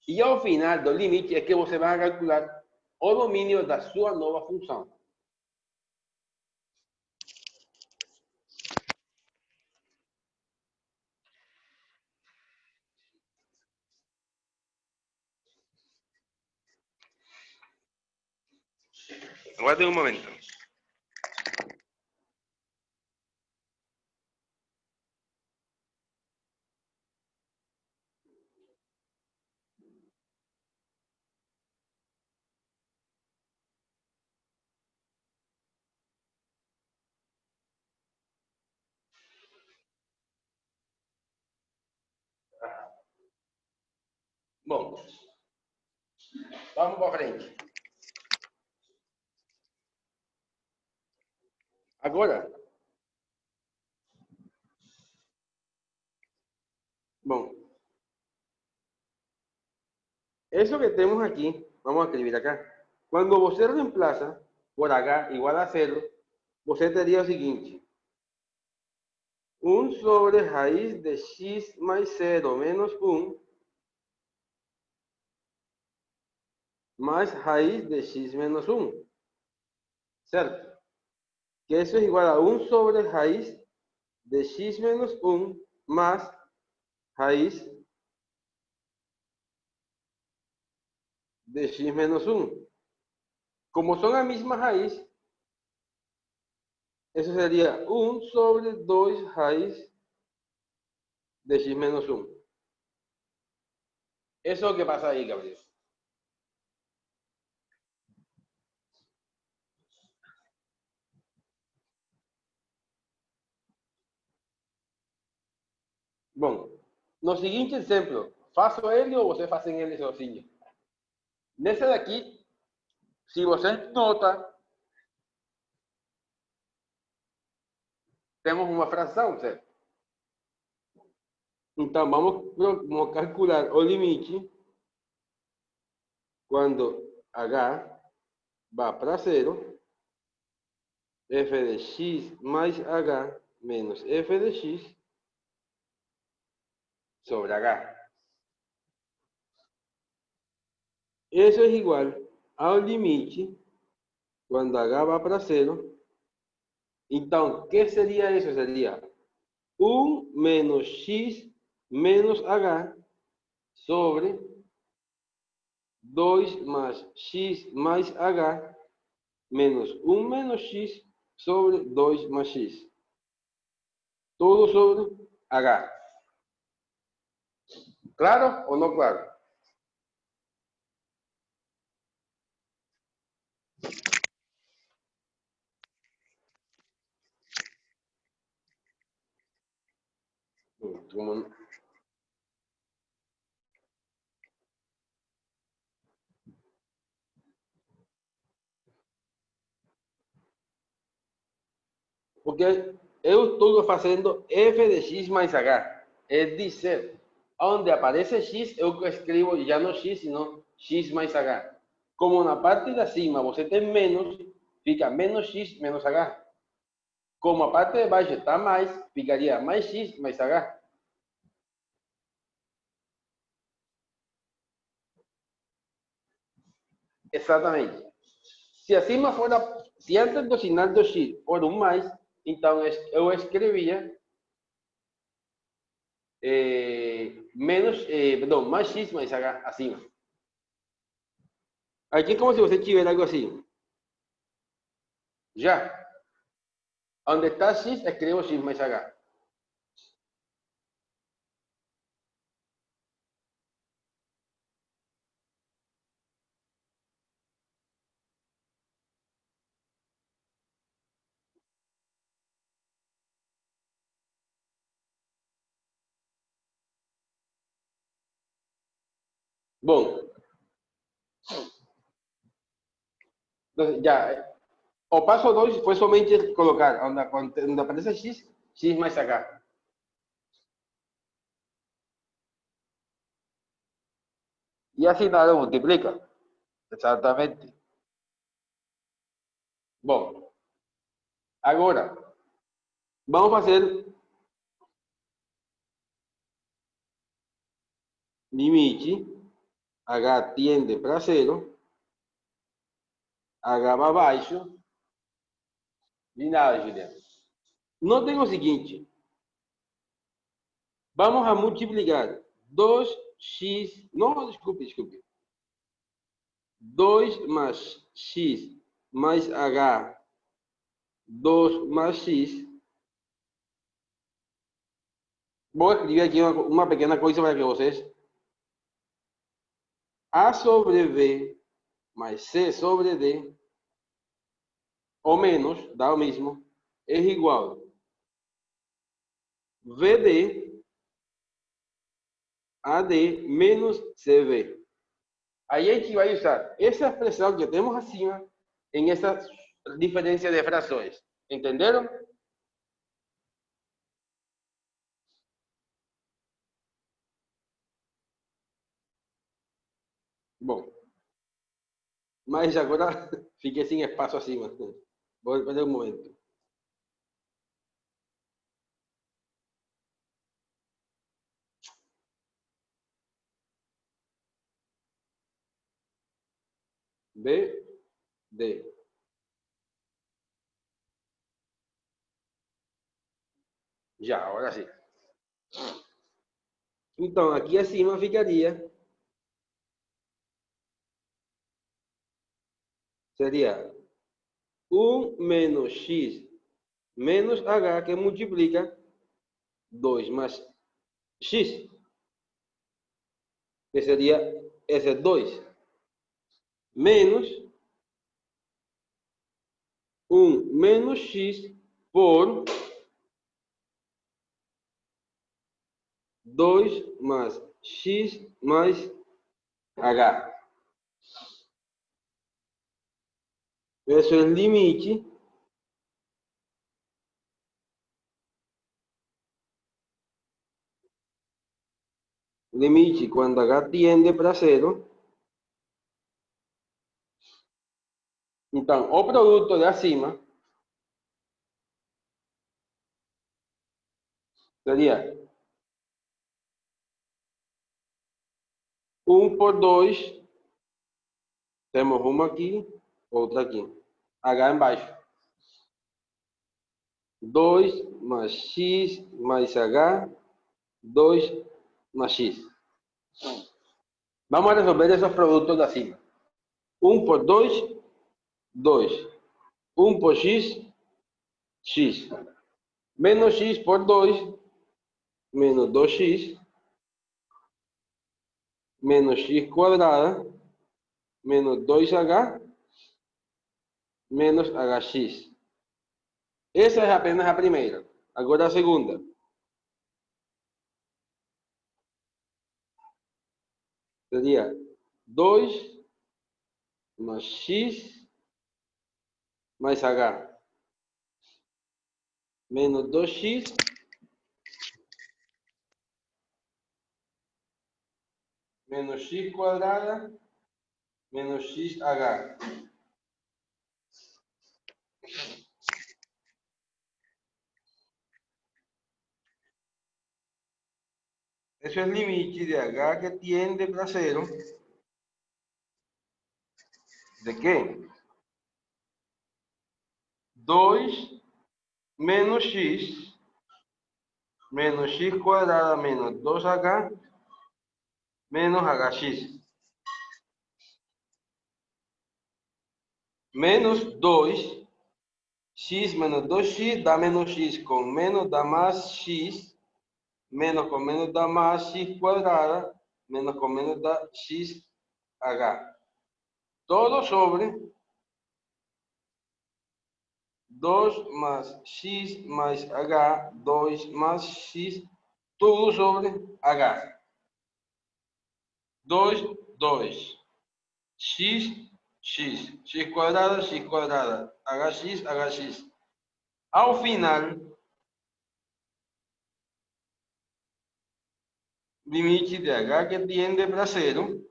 Speaker 1: E ao final do limite é que você vai calcular o domínio da sua nova função. Aguarde um momento. Bom, vamos para frente. Agora, bom, Eso que tenemos aquí, vamos a escribir acá. Cuando você reemplaza por H igual a 0, você teria o seguinte. 1 sobre raiz de x mais 0 menos 1 mais raiz de x menos 1. ¿Certo? Que eso es igual a 1 sobre raíz de x menos 1 más raíz de x menos 1. Como son la misma raíz, eso sería 1 sobre 2 raíz de x menos 1. Eso es lo que pasa ahí, Gabriel. Bom, no seguinte exemplo, faço ele ou você faz ele sozinho? Nesse daqui, se você nota, temos uma fração, certo? Então, vamos calcular o limite quando h va para 0, f de x más h menos f de x sobre h. Eso es igual al limite cuando h va para 0. Entonces, ¿qué sería eso? Sería 1 menos x menos h sobre 2 más x más h menos 1 menos x sobre 2 más x. Todo sobre h. ¿Claro o no claro? Como porque eu estou fazendo f de x mais h. É dizer, onde aparece x, eu escrevo já não x, sino x mais h. Como na parte de cima você tem menos, fica menos x menos h. Como a parte de baixo está mais, ficaria mais x mais h. Exatamente. Se acima fora, se antes do sinal do x for um mais, então eu escrevia perdão, mais x mais h acima. Aqui é como se você tivesse algo assim. Já. Onde está x, escrevo x mais h. Bom, então, já. O passo 2 foi somente colocar onde aparece x, x mais h. E assim nada multiplica. Exatamente. Bom, agora, vamos fazer limite. H tiende para 0. H va abaixo. E nada, Juliano. Notem o seguinte. Vamos a multiplicar 2x, não, desculpe. 2 más x más h, 2 más x. Voy a escribir aquí una pequeña cosa para que vocês. A sobre b más c sobre d, o menos, da o mismo, es igual vd a d menos cb. Aí a gente vai usar essa expressão que temos acima em essa diferença de frações. Entenderam? Mas agora fiquei sem espaço acima. Vou perder um momento. B, D. Já, agora sim. Então, aqui acima ficaria. Seria 1 menos x menos h, que multiplica 2 mais x, que seria esse 2, menos 1 menos x por 2 mais x mais h. Esse é o limite quando h tiende para zero. Então, o produto de acima seria 1 por 2, temos uma aqui, outra aqui, h embaixo. 2 mais x mais h, 2 más x. Vamos a resolver esos productos de acima. 1 por 2, 2. 1 por x, x. Menos x por 2, menos 2x, menos x cuadrada, menos 2h, menos hx. Essa é apenas a primeira. Agora a segunda. Seria 2 mais x mais h, menos 2x menos x cuadrada menos xh. Eso es el límite de h que tiende para cero. ¿De qué? 2 menos x cuadrada menos 2h menos hx. Menos 2, x menos 2x da menos x, con menos da más x, menos con menos da más x cuadrada, menos con menos da xh. Todo sobre 2 más x más h, 2 más x, todo sobre h. 2, 2. X, x cuadrada, hx, hx. Ao final, limite de h que tiende para cero.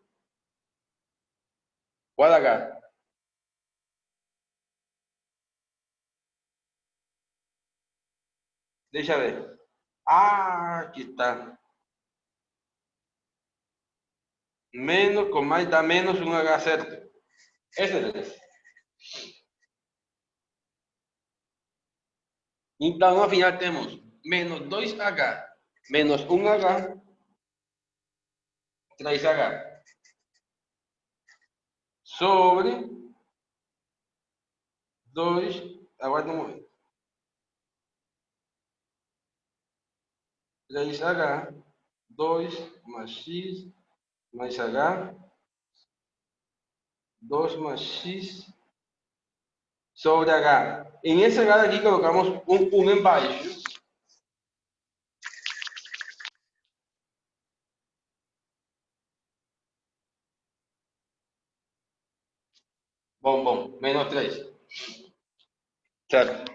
Speaker 1: ¿Cuál h? Deixa ver. Ah, aqui está. Menos, com mais dá menos um h, certo? Esse é esse. Então, afinal, temos menos 2h menos 1h, 3h. Sobre 2, aguarda um momento. 3h, 2 mais x mais h, 2 más x sobre h. En esse h aqui colocamos um embaixo. Bom, menos 3. Certo?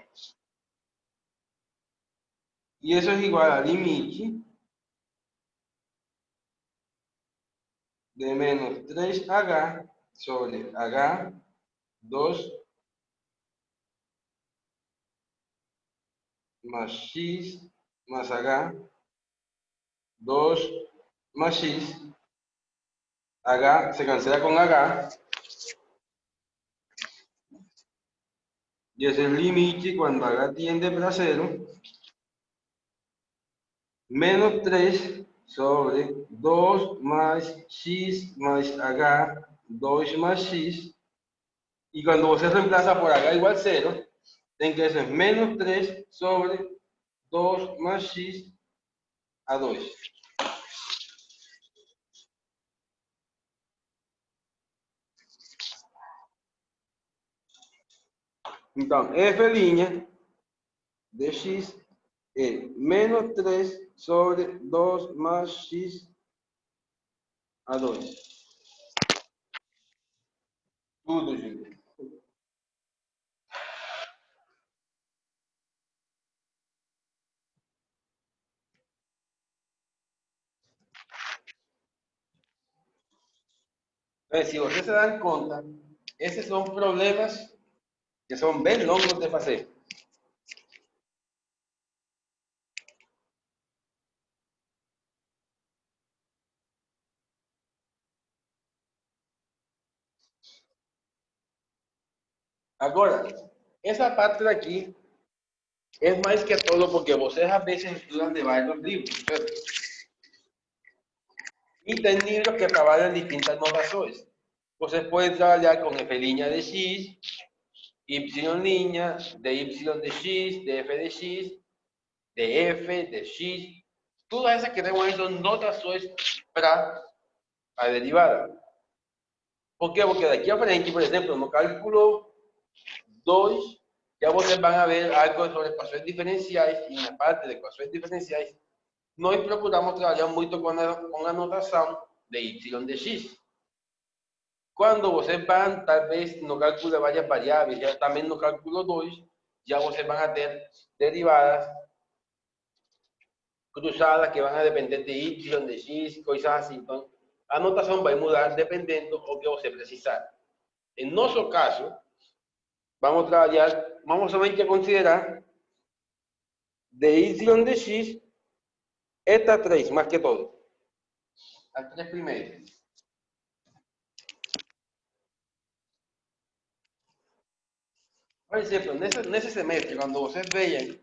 Speaker 1: E isso é igual a limite de menos 3h sobre H 2 más X más H 2 más X. H se cancela con H. Y es el límite cuando H tiende para 0. Menos 3 sobre 2 más X más H 2 más X. Y cuando você reemplaza por H igual 0, tiene que ser menos 3 sobre 2 más X a 2. Entonces, F' de X es menos 3 sobre 2 más X a 2. Tudo, gente. Entonces, si ustedes se dan cuenta, esos son problemas que son bien longos de hacer. Agora, essa parte daqui é mais que todo porque vocês às vezes estudam de vários livros, certo? E tem livros que trabalham distintas notações. Vocês podem trabalhar com F' de X, Y', de Y de X, de F de X, de F, de X. Todas essas que temos aí são notações para a derivada. Por quê? Porque daqui a frente, por exemplo, no cálculo 2, ya vocês van a ver algo sobre ecuações diferenciais, e na parte de ecuações diferenciais, nós procuramos trabalhar muito com a notação de y de x. Quando vocês vão, talvez, no cálculo de várias variáveis, já também no cálculo 2, já vocês vão a ter derivadas cruzadas que vão a depender de y, de x, coisas assim. Então, a notação vai mudar dependendo do que você precisar. Em nosso caso, vamos a trabalhar, vamos somente a considerar de y de x, estas tres, más que todo. Las tres primeras. Por exemplo, nesse semestre, quando vocês vejam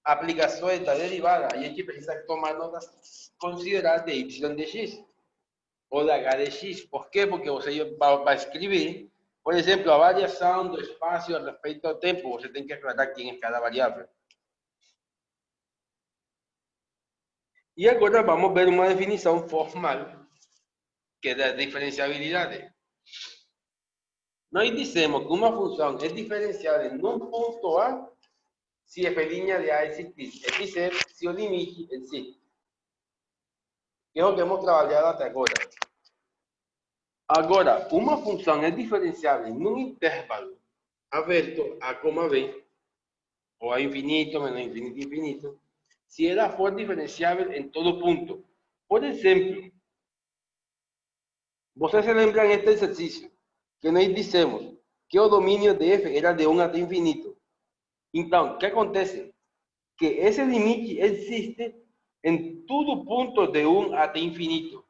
Speaker 1: aplicações da derivada, a gente precisa tomar notas, considerar de y de x ou de h de x. Por quê? Porque você vai escrever, por exemplo, a variação do espaço respeito ao tempo. Você tem que aclarar quem é cada variável. E agora vamos ver uma definição formal, que é da diferenciabilidade. Nós dizemos que uma função é diferenciável num ponto A se f' de A existir, es decir, se o limite existe. Que é o que hemos trabalhado até agora. Agora, uma função é diferenciável num intervalo aberto a, B, ou a infinito, menos infinito, infinito, se ela for diferenciável em todo ponto. Por exemplo, vocês se lembram este exercício, que nós dissemos que o domínio de f era de 1 até infinito. Então, o que acontece? Que esse limite existe em todo ponto de 1 até infinito.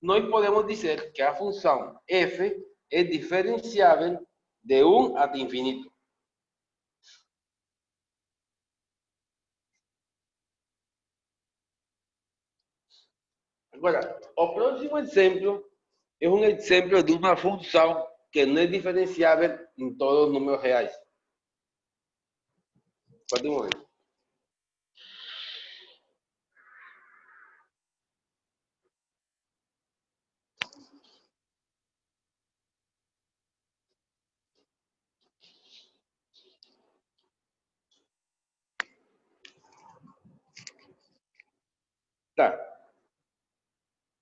Speaker 1: Nós podemos dizer que a função f é diferenciável de 1 até infinito. Agora, o próximo exemplo é um exemplo de uma função que não é diferenciável em todos os números reais. Pode um momento. Tá.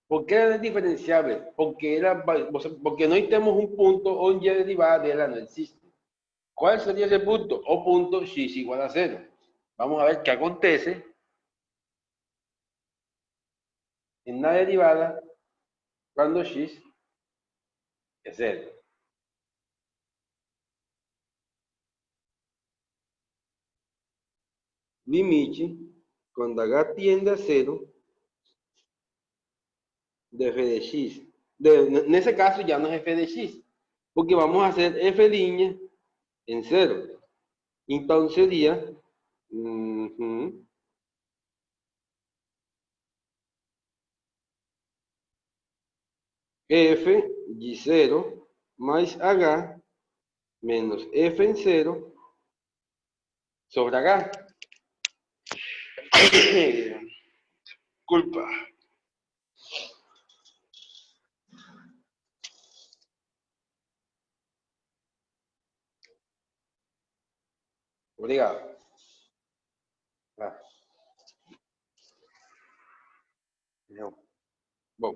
Speaker 1: Por que ela é diferenciável? Porque nós temos um ponto onde a derivada dela não existe. Qual seria esse ponto? O ponto x igual a 0. Vamos a ver qué acontece en la derivada cuando x é zero. Limite, quando h tiende a zero, de f de x. Nesse caso já não é f de x, porque vamos a hacer f' em zero. Então seria f de zero mais h menos f em zero sobre h. Culpa. Obrigado. Não. Bom.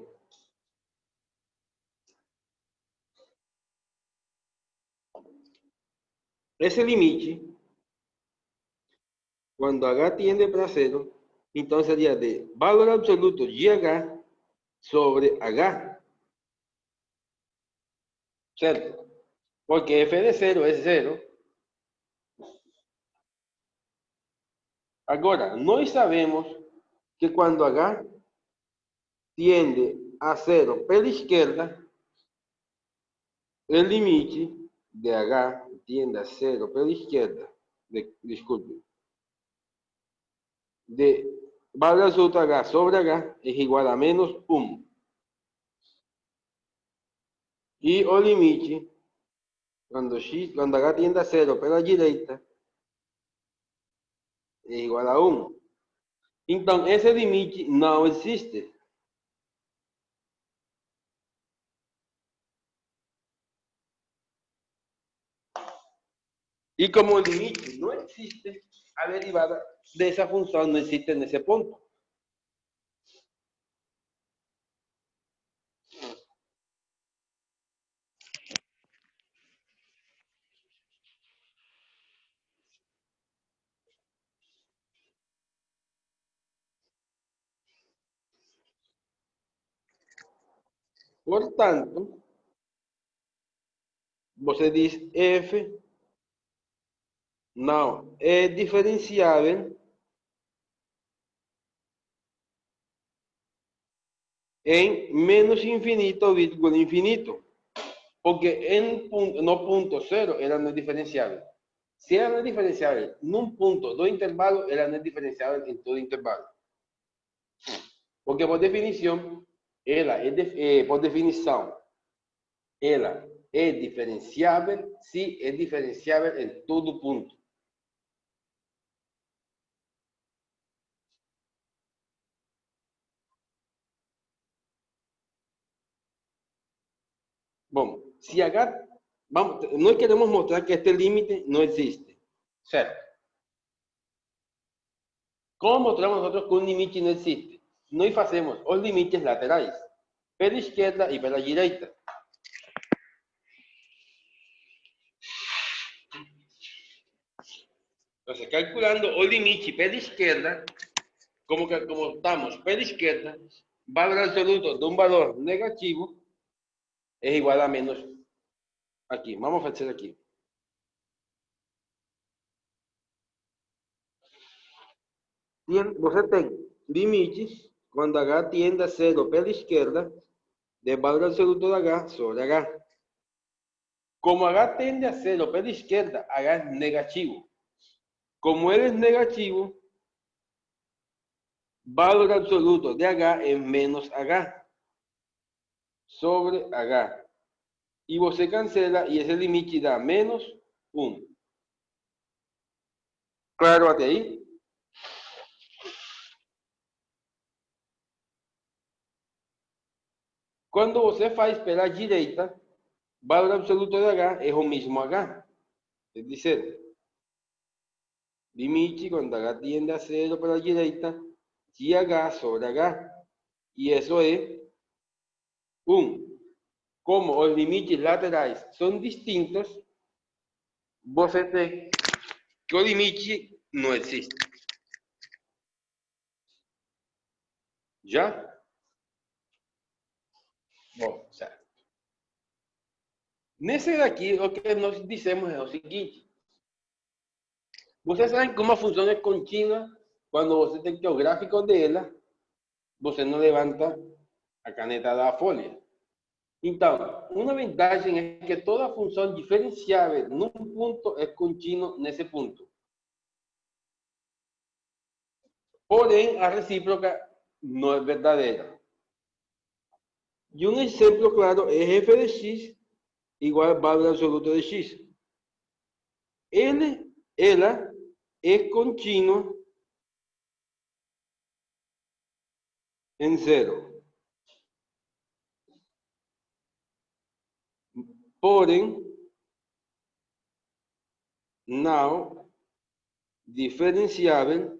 Speaker 1: Esse limite, quando h tiende para zero, então seria de valor absoluto de h sobre h. Certo? Porque f de zero é zero. Agora, nós sabemos que quando h tiende a zero pela esquerda, o limite de h tiende a zero pela esquerda, desculpe, de valor absoluto h sobre h es igual a menos 1. Y o limite, cuando h tiende a zero pela direita, es igual a 1. Entonces, ese limite no existe. Y como el límite no existe, a derivada de esa función no existe en ese punto. Por tanto, você diz f não é diferenciável em menos infinito, vírgula infinito. Porque no punto cero ela não é diferenciável. Se ela não é diferenciável num ponto do intervalo, ela não é diferenciável em todo intervalo. Porque por definição, ela por definição, ela é diferenciável se é diferenciável em todo ponto. Bom, se h, nós queremos mostrar que este límite não existe, certo? Como mostramos nosotros que un límite no existe? Nós fazemos os limites laterais, pela esquerda e pela direita. Entonces, calculando o limite pela esquerda, como estamos pela esquerda, valor absoluto de un valor negativo es igual a menos aquí. Vamos a hacer aquí. Você tem limites quando h tiende a zero pela esquerda de valor absoluto de h sobre h. Como h tiende a zero pela esquerda, h es negativo. Como ele é negativo, valor absoluto de h es menos h sobre h. Y você cancela y ese límite da menos 1. Claro até aí? Quando você faz pela direita, valor absoluto de h é o mesmo h. É dizer, limite quando h tiende a zero pela direita, de h sobre h. E isso é 1. Como os limites laterais são distintos, você tem que o limite não existe. Já? Bom, certo. Nesse daqui, o que nós dissemos é o seguinte. Vocês sabem que uma função é contínua quando você tem que o gráfico dela, você não levanta a caneta da folha. Então, uma vantagem é que toda função diferenciável num ponto é contínua nesse ponto. Porém, a recíproca não é verdadeira. E um exemplo claro é f de x igual a valor absoluto de x. Ela é contínua em zero. Porém, não diferenciável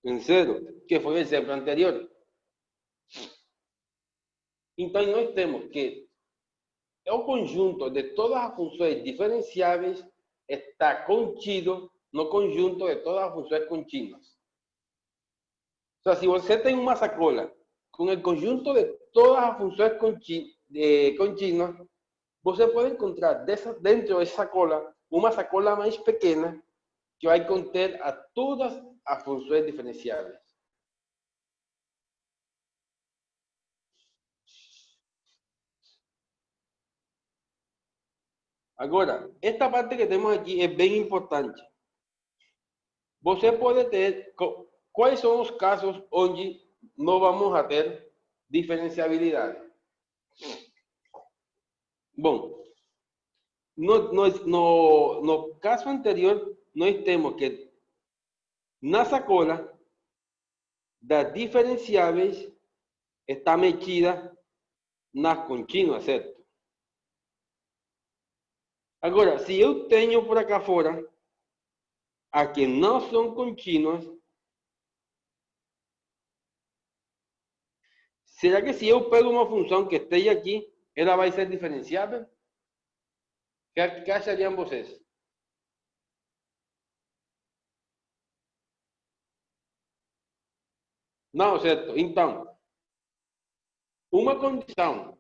Speaker 1: em zero, que foi o exemplo anterior. Então, nós temos que o conjunto de todas as funções diferenciáveis está contido no conjunto de todas as funções contínuas. O sea, si você tem uma sacola com o conjunto de todas as funções contínuas, você pode encontrar dentro dessa sacola uma sacola mais pequena que vai conter a todas as funções diferenciáveis. Agora, esta parte que temos aqui é bem importante. Você pode ter quais são os casos onde não vamos a ter diferenciabilidade. Bom, no caso anterior, nós temos que na sacola das diferenciáveis está metida nas contínuas, certo? Agora, se eu tenho por acá fora a que não são contínuas, será que se eu pego uma função que esteja aqui, ela vai ser diferenciável? O que achariam vocês? Não, certo? Então, uma condição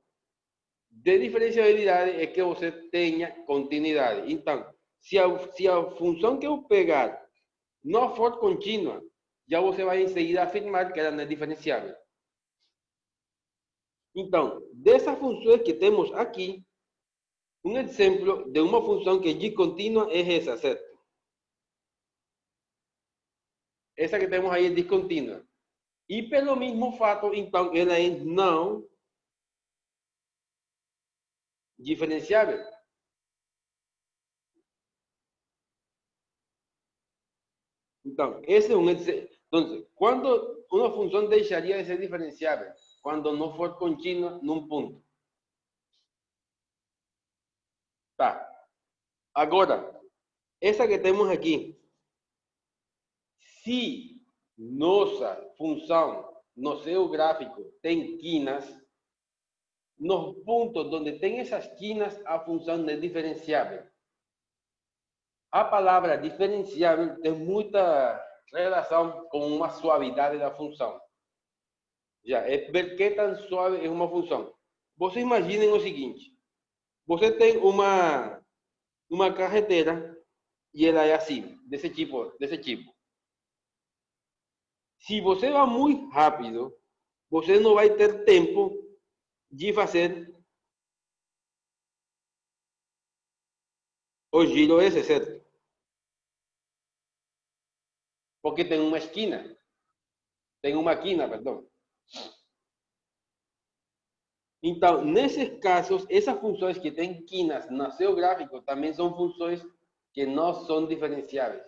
Speaker 1: de diferenciabilidade é que você tenha continuidade. Então, se a função que eu pegar não for contínua, já você vai em seguida afirmar que ela não é diferenciável. Então, dessas funções que temos aqui, um exemplo de uma função que é discontínua é essa, certo? Essa que temos aí é discontínua. E pelo mesmo fato, então, ela é não diferenciável. Então, esse é um exemplo. Então, quando uma função deixaria de ser diferenciável? Quando não for contínua num ponto. Tá. Agora, essa que temos aqui, se nossa função no seu gráfico tem quinas, nos pontos onde tem essas quinas, a função não é diferenciável. A palavra diferenciável tem muita relação com uma suavidade da função. Já é ver que tão suave é uma função. Vocês imaginem o seguinte: você tem uma carretera e ela é assim, desse tipo, desse tipo. Se você vai muito rápido, você não vai ter tempo de fazer o giro esse, certo? Porque tem uma esquina, tem uma quina, perdão. Então, nesses casos, essas funções que têm quinas no seu gráfico também são funções que não são diferenciáveis,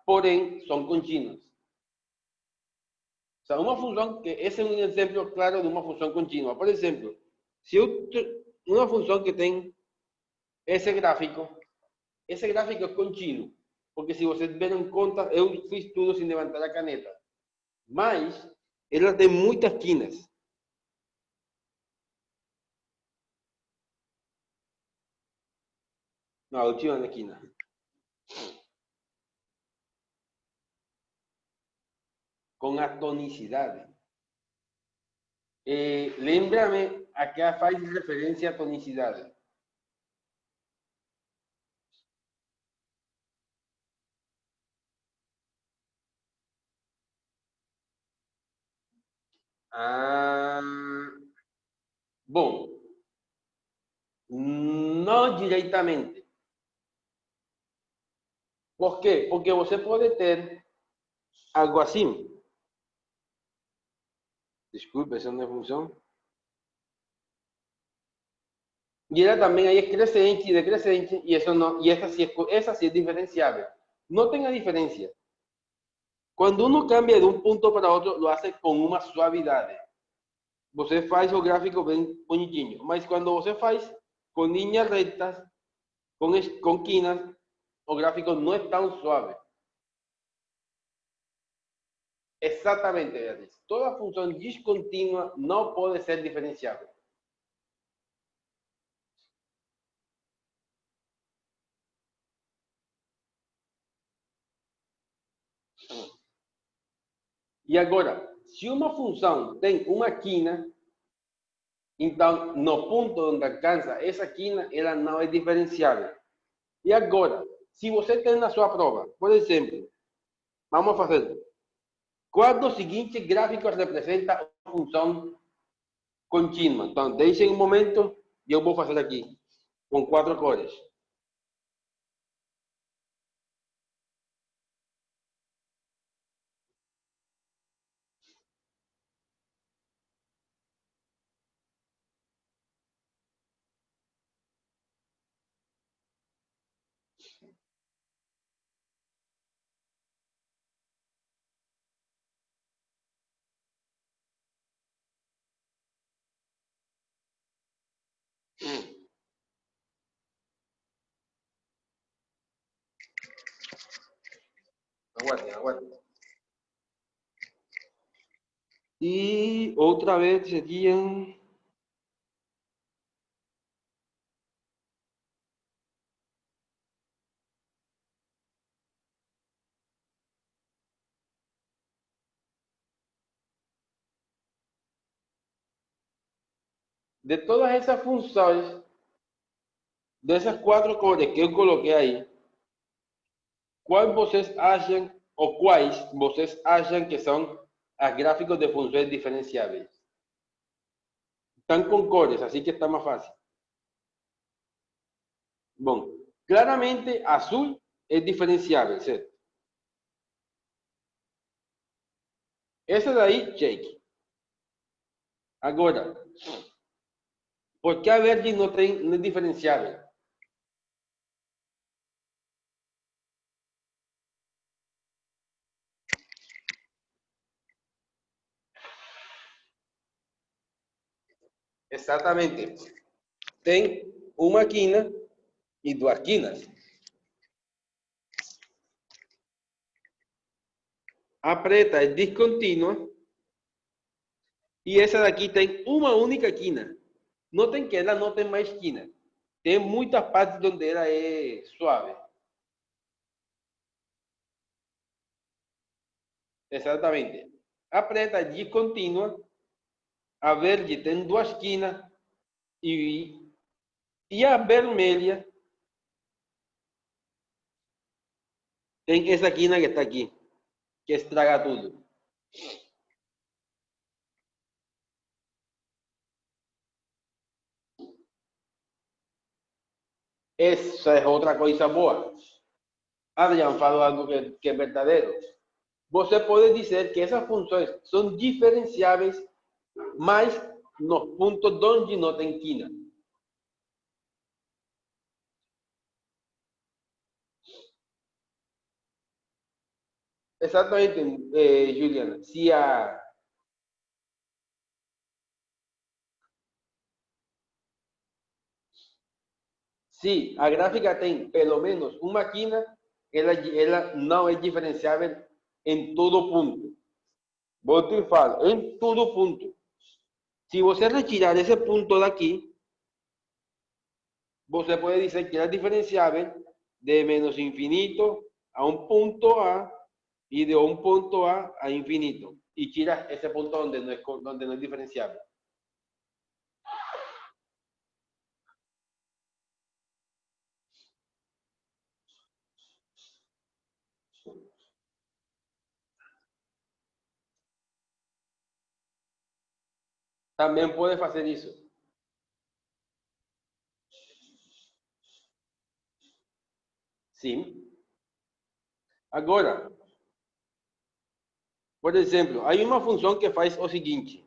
Speaker 1: porém são contínuas. O sea, uma função que esse é um exemplo claro de uma função contínua. Por exemplo, se eu uma função que tem esse gráfico é contínuo, porque se vocês deram conta, eu fiz tudo sem levantar a caneta. Mas ela tem muitas quinas. Na última esquina. Com a tonicidade. Lembrame a que faz referência à tonicidade. Ah, bom, não diretamente. Por quê? Porque você pode ter algo assim. Desculpe, essa não é função. Y ella también ahí es crecente y decrecente, y eso no, y esa sí es diferenciable. No tenga diferencia. Cuando uno cambia de un punto para otro, lo hace con una suavidad. Você faz o gráfico bem bonitinho, mas quando você faz com linhas retas, com quinas, o gráfico não é tão suave. Exatamente, Beatriz. Toda função descontínua não pode ser diferenciável. E agora, se uma função tem uma quina, então, no ponto onde alcança essa quina, ela não é diferenciável. E agora, se você tem na sua prova, por exemplo, vamos fazer, qual dos seguintes gráficos representa a função contínua? Então, deixem um momento e eu vou fazer aqui, com 4 cores. Aguardem, aguardem. E outra vez seriam... De todas essas funções, dessas 4 cores que eu coloquei aí, quais vocês acham, ou quais vocês acham que são as gráficos de funções diferenciáveis? Estão com cores, assim que está mais fácil. Bom, claramente azul é diferenciável, certo? Essa daí, check. Agora, por que a verde não é diferenciável? Exatamente. Tem uma quina e 2 quinas. A preta é descontínua e essa daqui tem uma única quina. Notem que ela não tem mais quina. Tem muitas partes onde ela é suave. Exatamente. A preta é descontínua, a verde tem 2 quinas e a vermelha tem essa quina que está aqui, que estraga tudo. Essa é outra coisa boa. Adrian falou algo que é verdadeiro. Você pode dizer que essas funções são diferenciáveis, mas nos pontos onde não tem quina. Exatamente, Juliana. Se a gráfica tem pelo menos uma quina, ela não é diferenciável em todo ponto. Vou te falar, em todo ponto. Se você retirar esse ponto daqui, você pode dizer que ela é diferenciável de menos infinito a um ponto A e de um ponto A a infinito. E tira esse ponto onde não é diferenciável. También puedes hacer eso. Sim. Agora, por exemplo, hay uma função que faz o seguinte.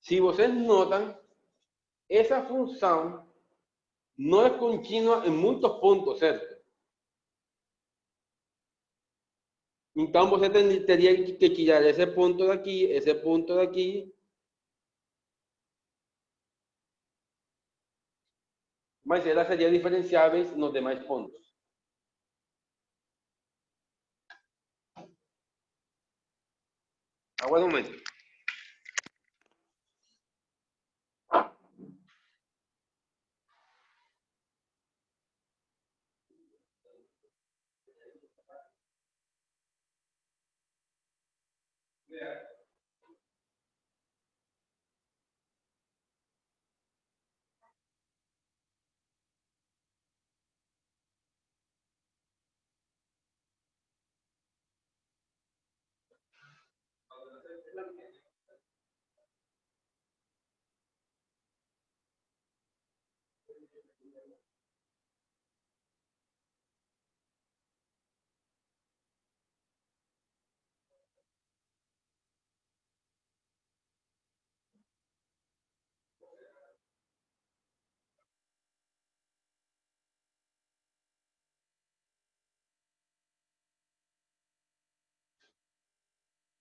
Speaker 1: Se vocês notam, essa função não é contínua em muitos pontos, certo? Então você teria que tirar esse ponto daqui, mas elas seriam diferenciáveis nos demais pontos. Aguarda um momento.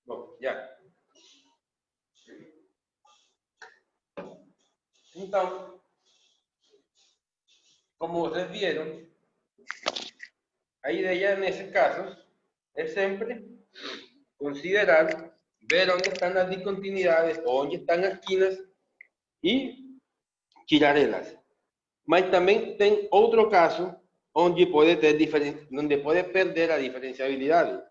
Speaker 1: Bom, já. Então, como vocês viram, a ideia nesse caso é sempre considerar, ver onde estão as discontinuidades, onde estão as esquinas e tirar elas. Mas também tem outro caso onde pode onde pode perder a diferenciabilidade,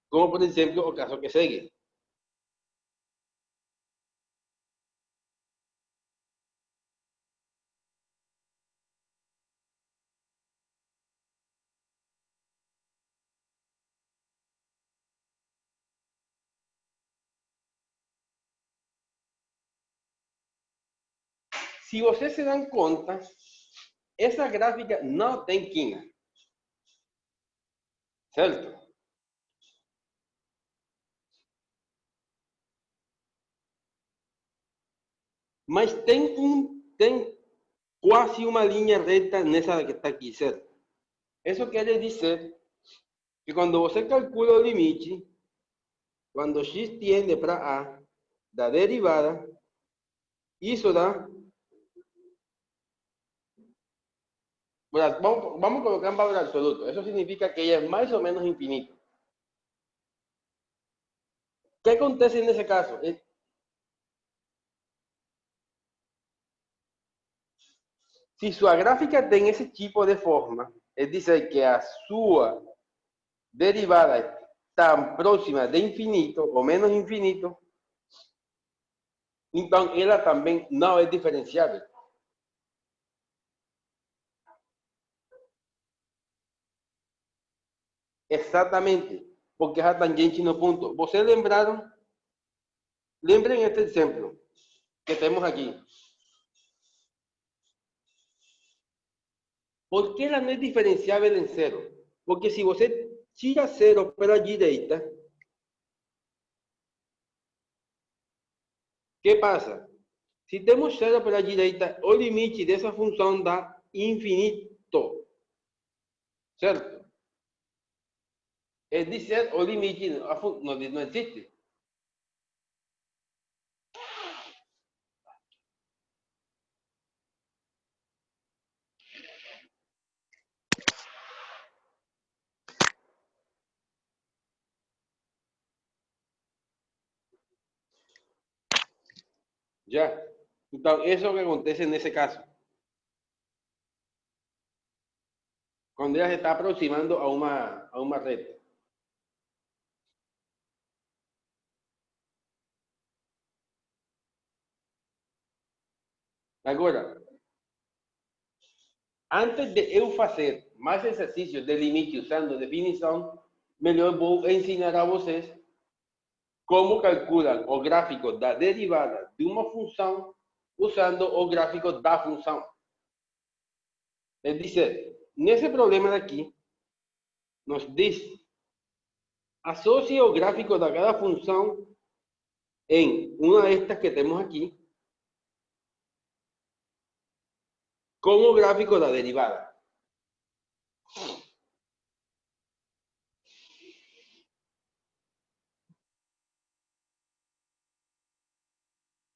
Speaker 1: como por exemplo o caso que segue. Se vocês se dão conta, essa gráfica não tem quina, certo? Mas tem quase uma linha reta nessa que está aqui, certo? Isso quer dizer que quando você calcula o limite, quando x tiende para a da derivada, isso dá. Vamos a colocar en valor absoluto. Eso significa que ella es más o menos infinito. ¿Qué acontece en ese caso? Si su gráfica tiene ese tipo de forma, es decir, que a su derivada es tan próxima de infinito o menos infinito, entonces ella también no es diferenciable. Exactamente, porque es a tangente no punto. ¿Ustedes lembraron? Lembren este ejemplo que tenemos aquí. ¿Por qué ela não é diferenciável em zero? Porque se você tira zero para a direita, o que passa? Se temos zero para a direita, o limite dessa função dá infinito, certo? É dizer, o limite não existe. Já? Então, isso é o que acontece nesse caso. Quando ela se está aproximando a uma reta. Agora, antes de eu fazer mais exercícios de limite usando definição, melhor vou ensinar a vocês como calcular o gráfico da derivada de uma função usando o gráfico da função. É dizer, nesse problema daqui, nos diz, associe o gráfico de cada função em uma destas que temos aqui com o gráfico da derivada.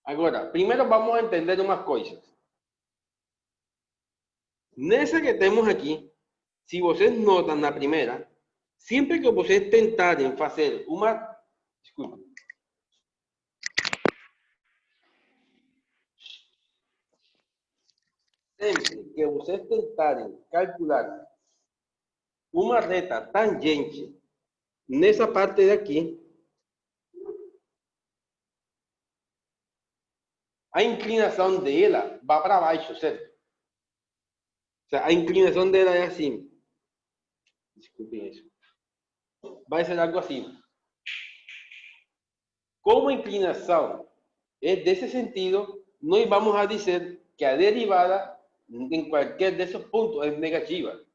Speaker 1: Agora, primeiro vamos a entender umas coisas. Nessa que temos aqui, se vocês notam na primeira, sempre que vocês tentarem fazer uma... Desculpa. Sempre que vocês tentarem calcular uma reta tangente nessa parte daqui, a inclinação dela vai para baixo, certo? O sea, a inclinação dela é assim. Desculpem isso. Vai ser algo assim. Como a inclinação é desse sentido, nós vamos a dizer que a derivada em qualquer desses pontos é negativa.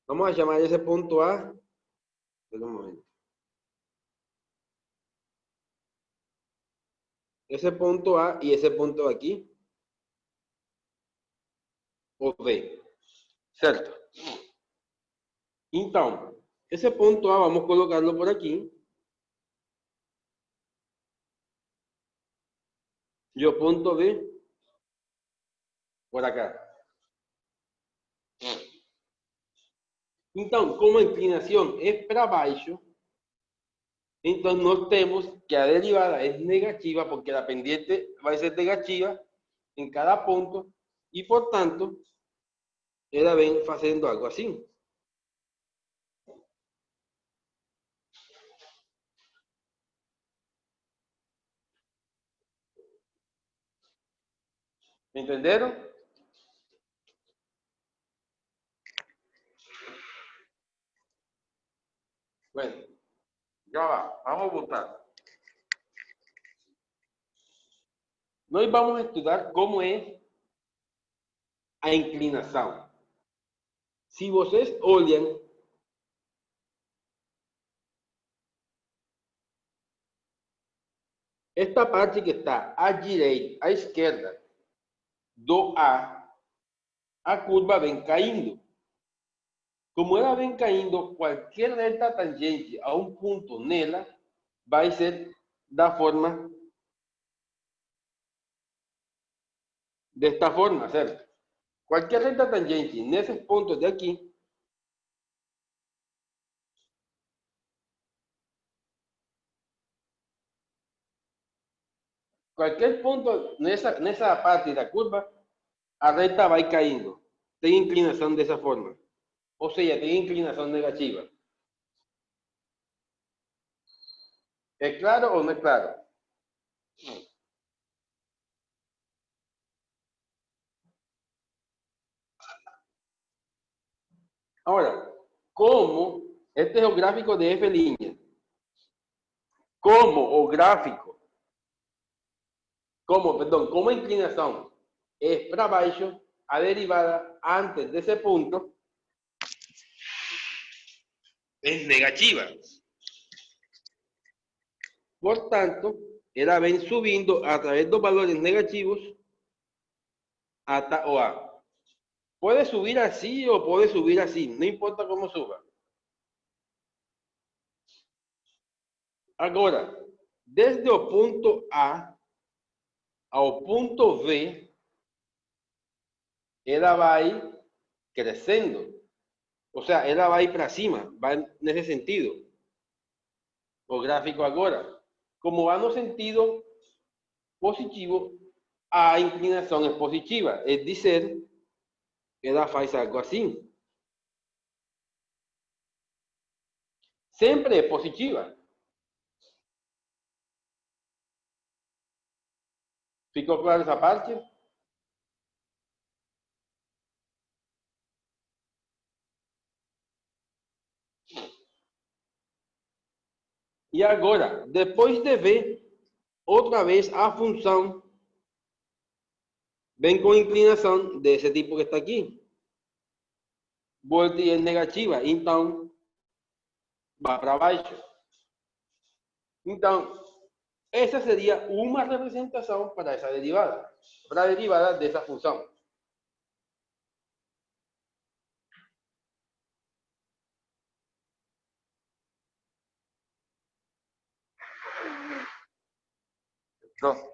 Speaker 1: Vamos a chamar esse ponto A. Espera um momento. Esse ponto A e esse ponto aqui, o B. Certo? Então, esse ponto A, vamos colocá-lo por aqui. E o ponto B, por acá. Então, como a inclinação é para baixo, então nós temos que a derivada é negativa, porque a pendiente vai ser negativa em cada ponto, e, portanto, ela vem fazendo algo assim. Entenderam? Bueno, já va, vamos voltar. Nós vamos estudar como é a inclinação. Se vocês olham, esta parte que está à direita, à esquerda do a curva vem caindo. Como ela vem caindo, qualquer reta tangente a um ponto nela vai ser da forma desta forma, certo? Qualquer reta tangente nesses pontos de aqui qualquer ponto nessa parte da curva, a reta vai caindo. Tem inclinação dessa forma. Ou seja, tem inclinação negativa. É claro ou não é claro? Agora, como este é o gráfico de F', como o gráfico, como a inclinação é para baixo, a derivada antes desse ponto é negativa. Portanto, ela vem subindo a través dos valores negativos hasta o A. Puede subir así o puede subir así, no importa cómo suba. Agora, desde o ponto A ao ponto B, ela vai crescendo. O sea, ela vai para cima, vai nesse sentido. O gráfico agora, como va no sentido positivo, a inclinação é positiva. É dizer, ela faz algo assim. Sempre é positiva. ¿Ficou claro essa parte? E agora, depois de ver outra vez a função, vem com inclinação desse tipo que está aqui. Volta e é negativa, então vai para baixo. Então, essa seria uma representação para essa derivada, para a derivada dessa função. Então,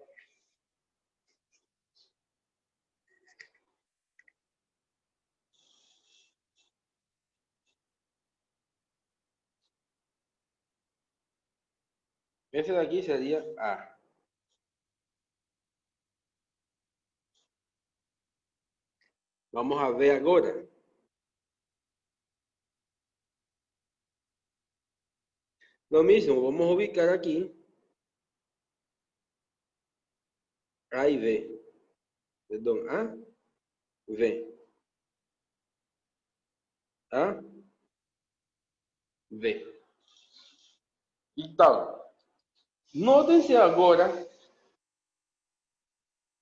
Speaker 1: esse daqui seria A. Vamos a ver agora. Lo mismo, vamos a ubicar aquí A y B. Perdón, A, B. A, B. Então, notem-se agora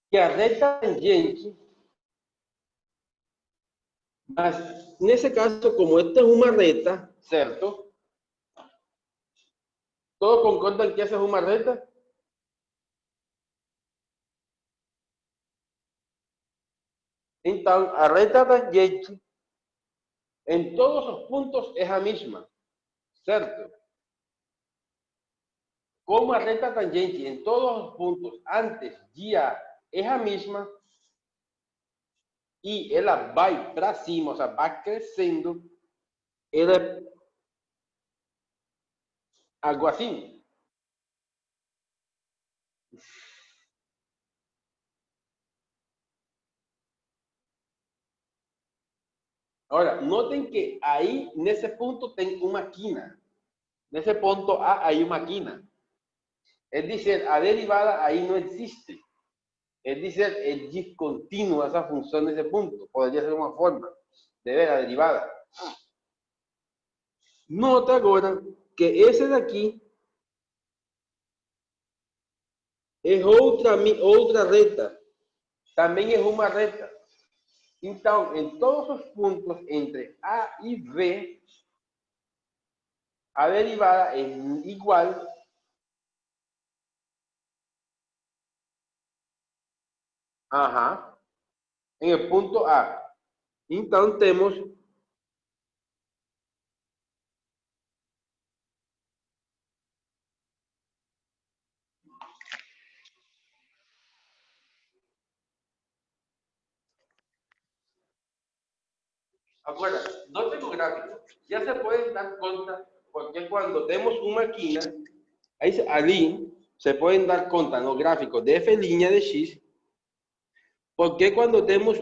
Speaker 1: que a reta tangente, mas nesse caso, como esta é uma reta, certo? Todos concordam que essa é uma reta? Então, a reta tangente em todos os pontos é a mesma, certo? Como a reta tangente em todos os pontos antes de A é a mesma, e ela vai para cima, ou seja, vai crescendo, ela é algo assim. Agora, notem que aí, nesse ponto, tem uma quina. Nesse ponto A, hay uma quina. Es decir, a derivada ahí no existe. Es decir, es discontinua esa función de ese punto. Podría ser una forma de ver la derivada. Nota agora que ese de aquí es outra reta. También es una reta. Entonces, en todos los puntos entre A y B, a derivada es igual en el punto A. Entonces, tenemos ahora, no tengo gráfico. Ya se pueden dar cuenta, porque cuando tenemos una quina, ahí se pueden dar cuenta los gráficos de f' de x, porque cuando tenemos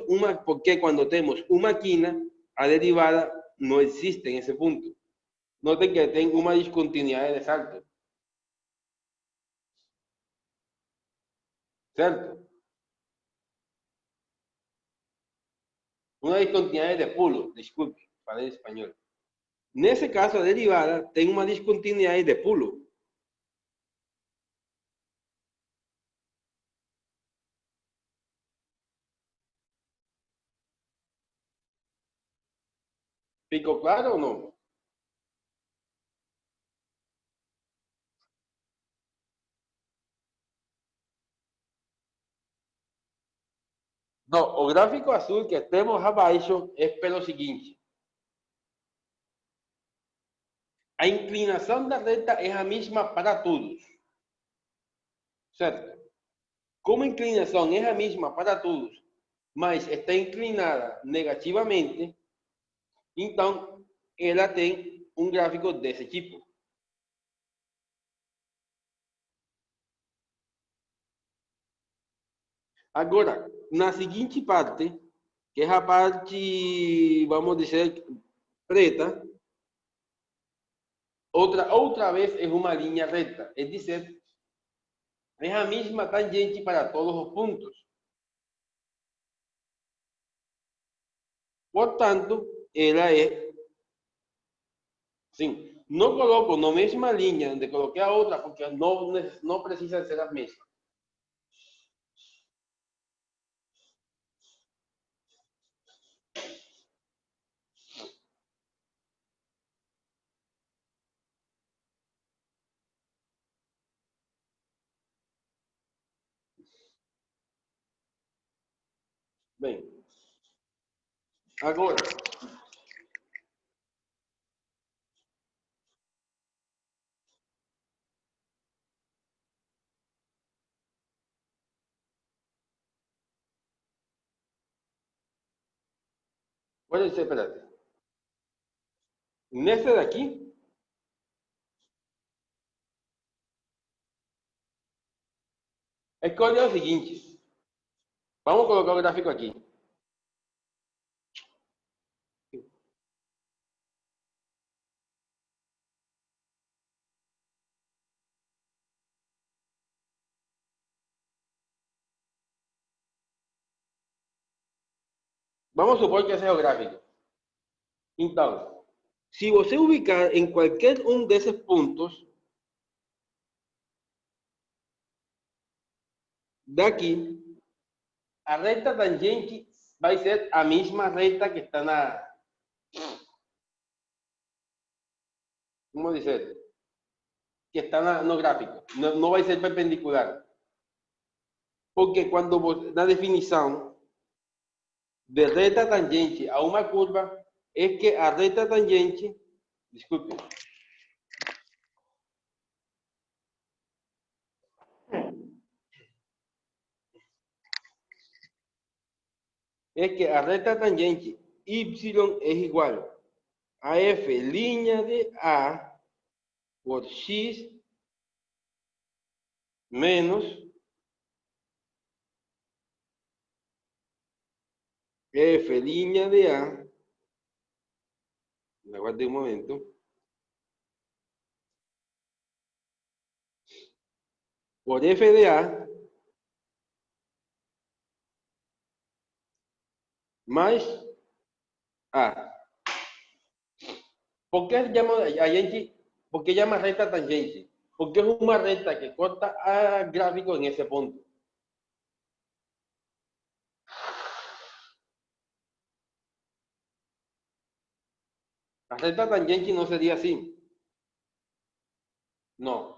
Speaker 1: una quina, a derivada no existe en ese punto. Noten que tengo una discontinuidad de salto. ¿Cierto? Una discontinuidad de pulo, disculpe, para el español. En ese caso, a derivada tem una discontinuidad de pulo. ¿Ficou claro o no? No, o gráfico azul que temos abaixo é pelo seguinte. A inclinação da reta é a mesma para todos. Certo? Como a inclinação é a mesma para todos, mas está inclinada negativamente, então ela tem um gráfico desse tipo. Agora, na seguinte parte, que é a parte, vamos dizer, preta, outra vez é uma linha reta. É dizer, Es la misma tangente para todos los puntos. Por tanto, ela é, sim, não coloco na mesma linha onde coloquei a outra, porque não precisa ser a mesma. Bem, agora, pode ser, espérate. Nesse daqui, escolhe o seguinte. Vamos colocar o gráfico aqui. Vamos supor que esse é o gráfico. Então, se você ubicar em qualquer um desses pontos, daqui, a reta tangente vai ser a mesma reta que está na... Como dizer? Que está no gráfico. No vai ser perpendicular. Porque quando na definição de reta tangente a uma curva, é que a reta tangente... Desculpe. É que a reta tangente y es igual a f línea de A por x menos f línea de A, aguarde un momento, por f de A más A. ¿Por qué llama recta tangente? Porque es una recta que corta al gráfico en ese punto. La recta tangente no sería así. No.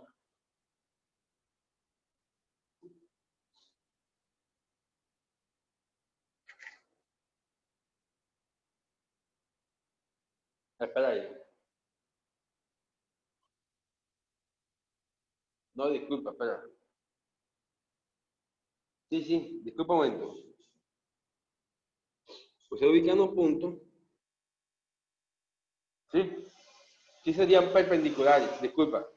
Speaker 1: Espera ahí. No, disculpa, espera. Sí, disculpa un momento. Usted ubica unos puntos. Sí. Sí serían perpendiculares, disculpa.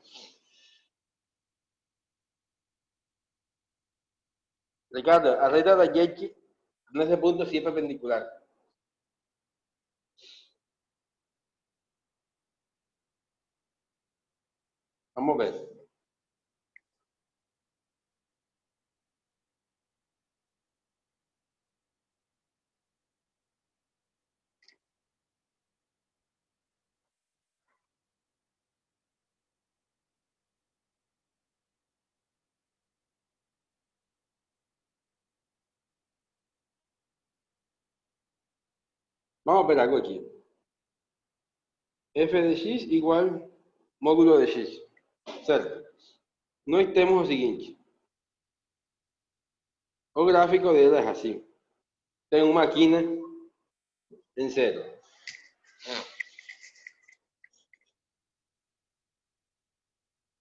Speaker 1: Ricardo, a recta tangente en ese punto sí es perpendicular. Vamos a ver. Vamos a ver algo aquí. F de x igual módulo de x. Certo? Nós temos o seguinte. O gráfico dele é assim. Tem uma quina em zero.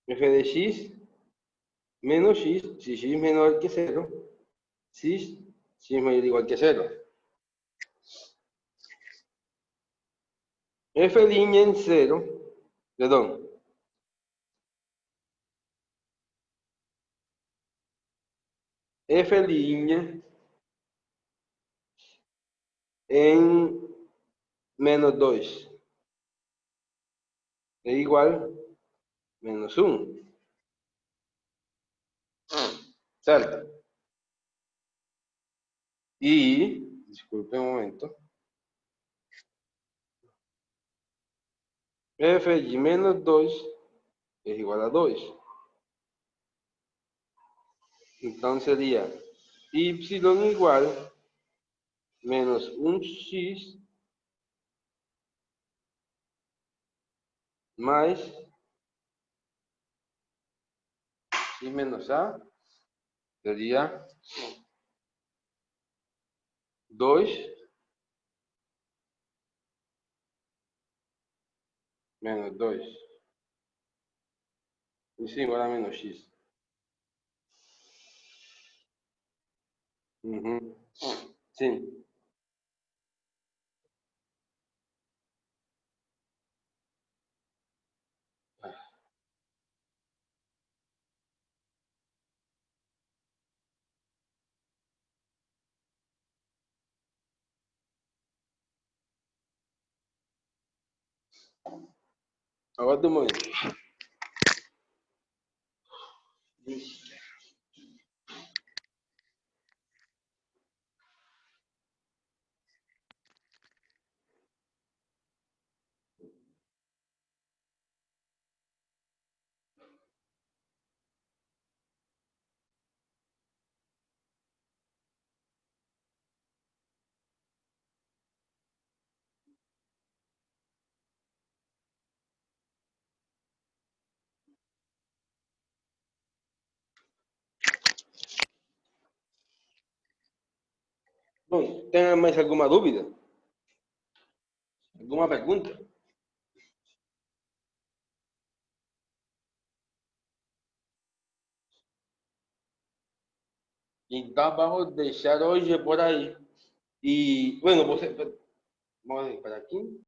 Speaker 1: F de x menos x, si x es menor que cero, si x es mayor o igual que cero. F' en cero, perdón. F' en menos 2 es igual a menos 1. certo? E, desculpe um momento, f de menos 2 é igual a 2. Então seria y igual menos 1x mais x menos a seria 2 menos 2. Y igual a menos x. Uhum. Sim. Agora do momento. Bom, tem mais alguma dúvida? Alguma pergunta? Então vamos deixar hoje por aí. E, bueno, você... Vamos ver para aqui.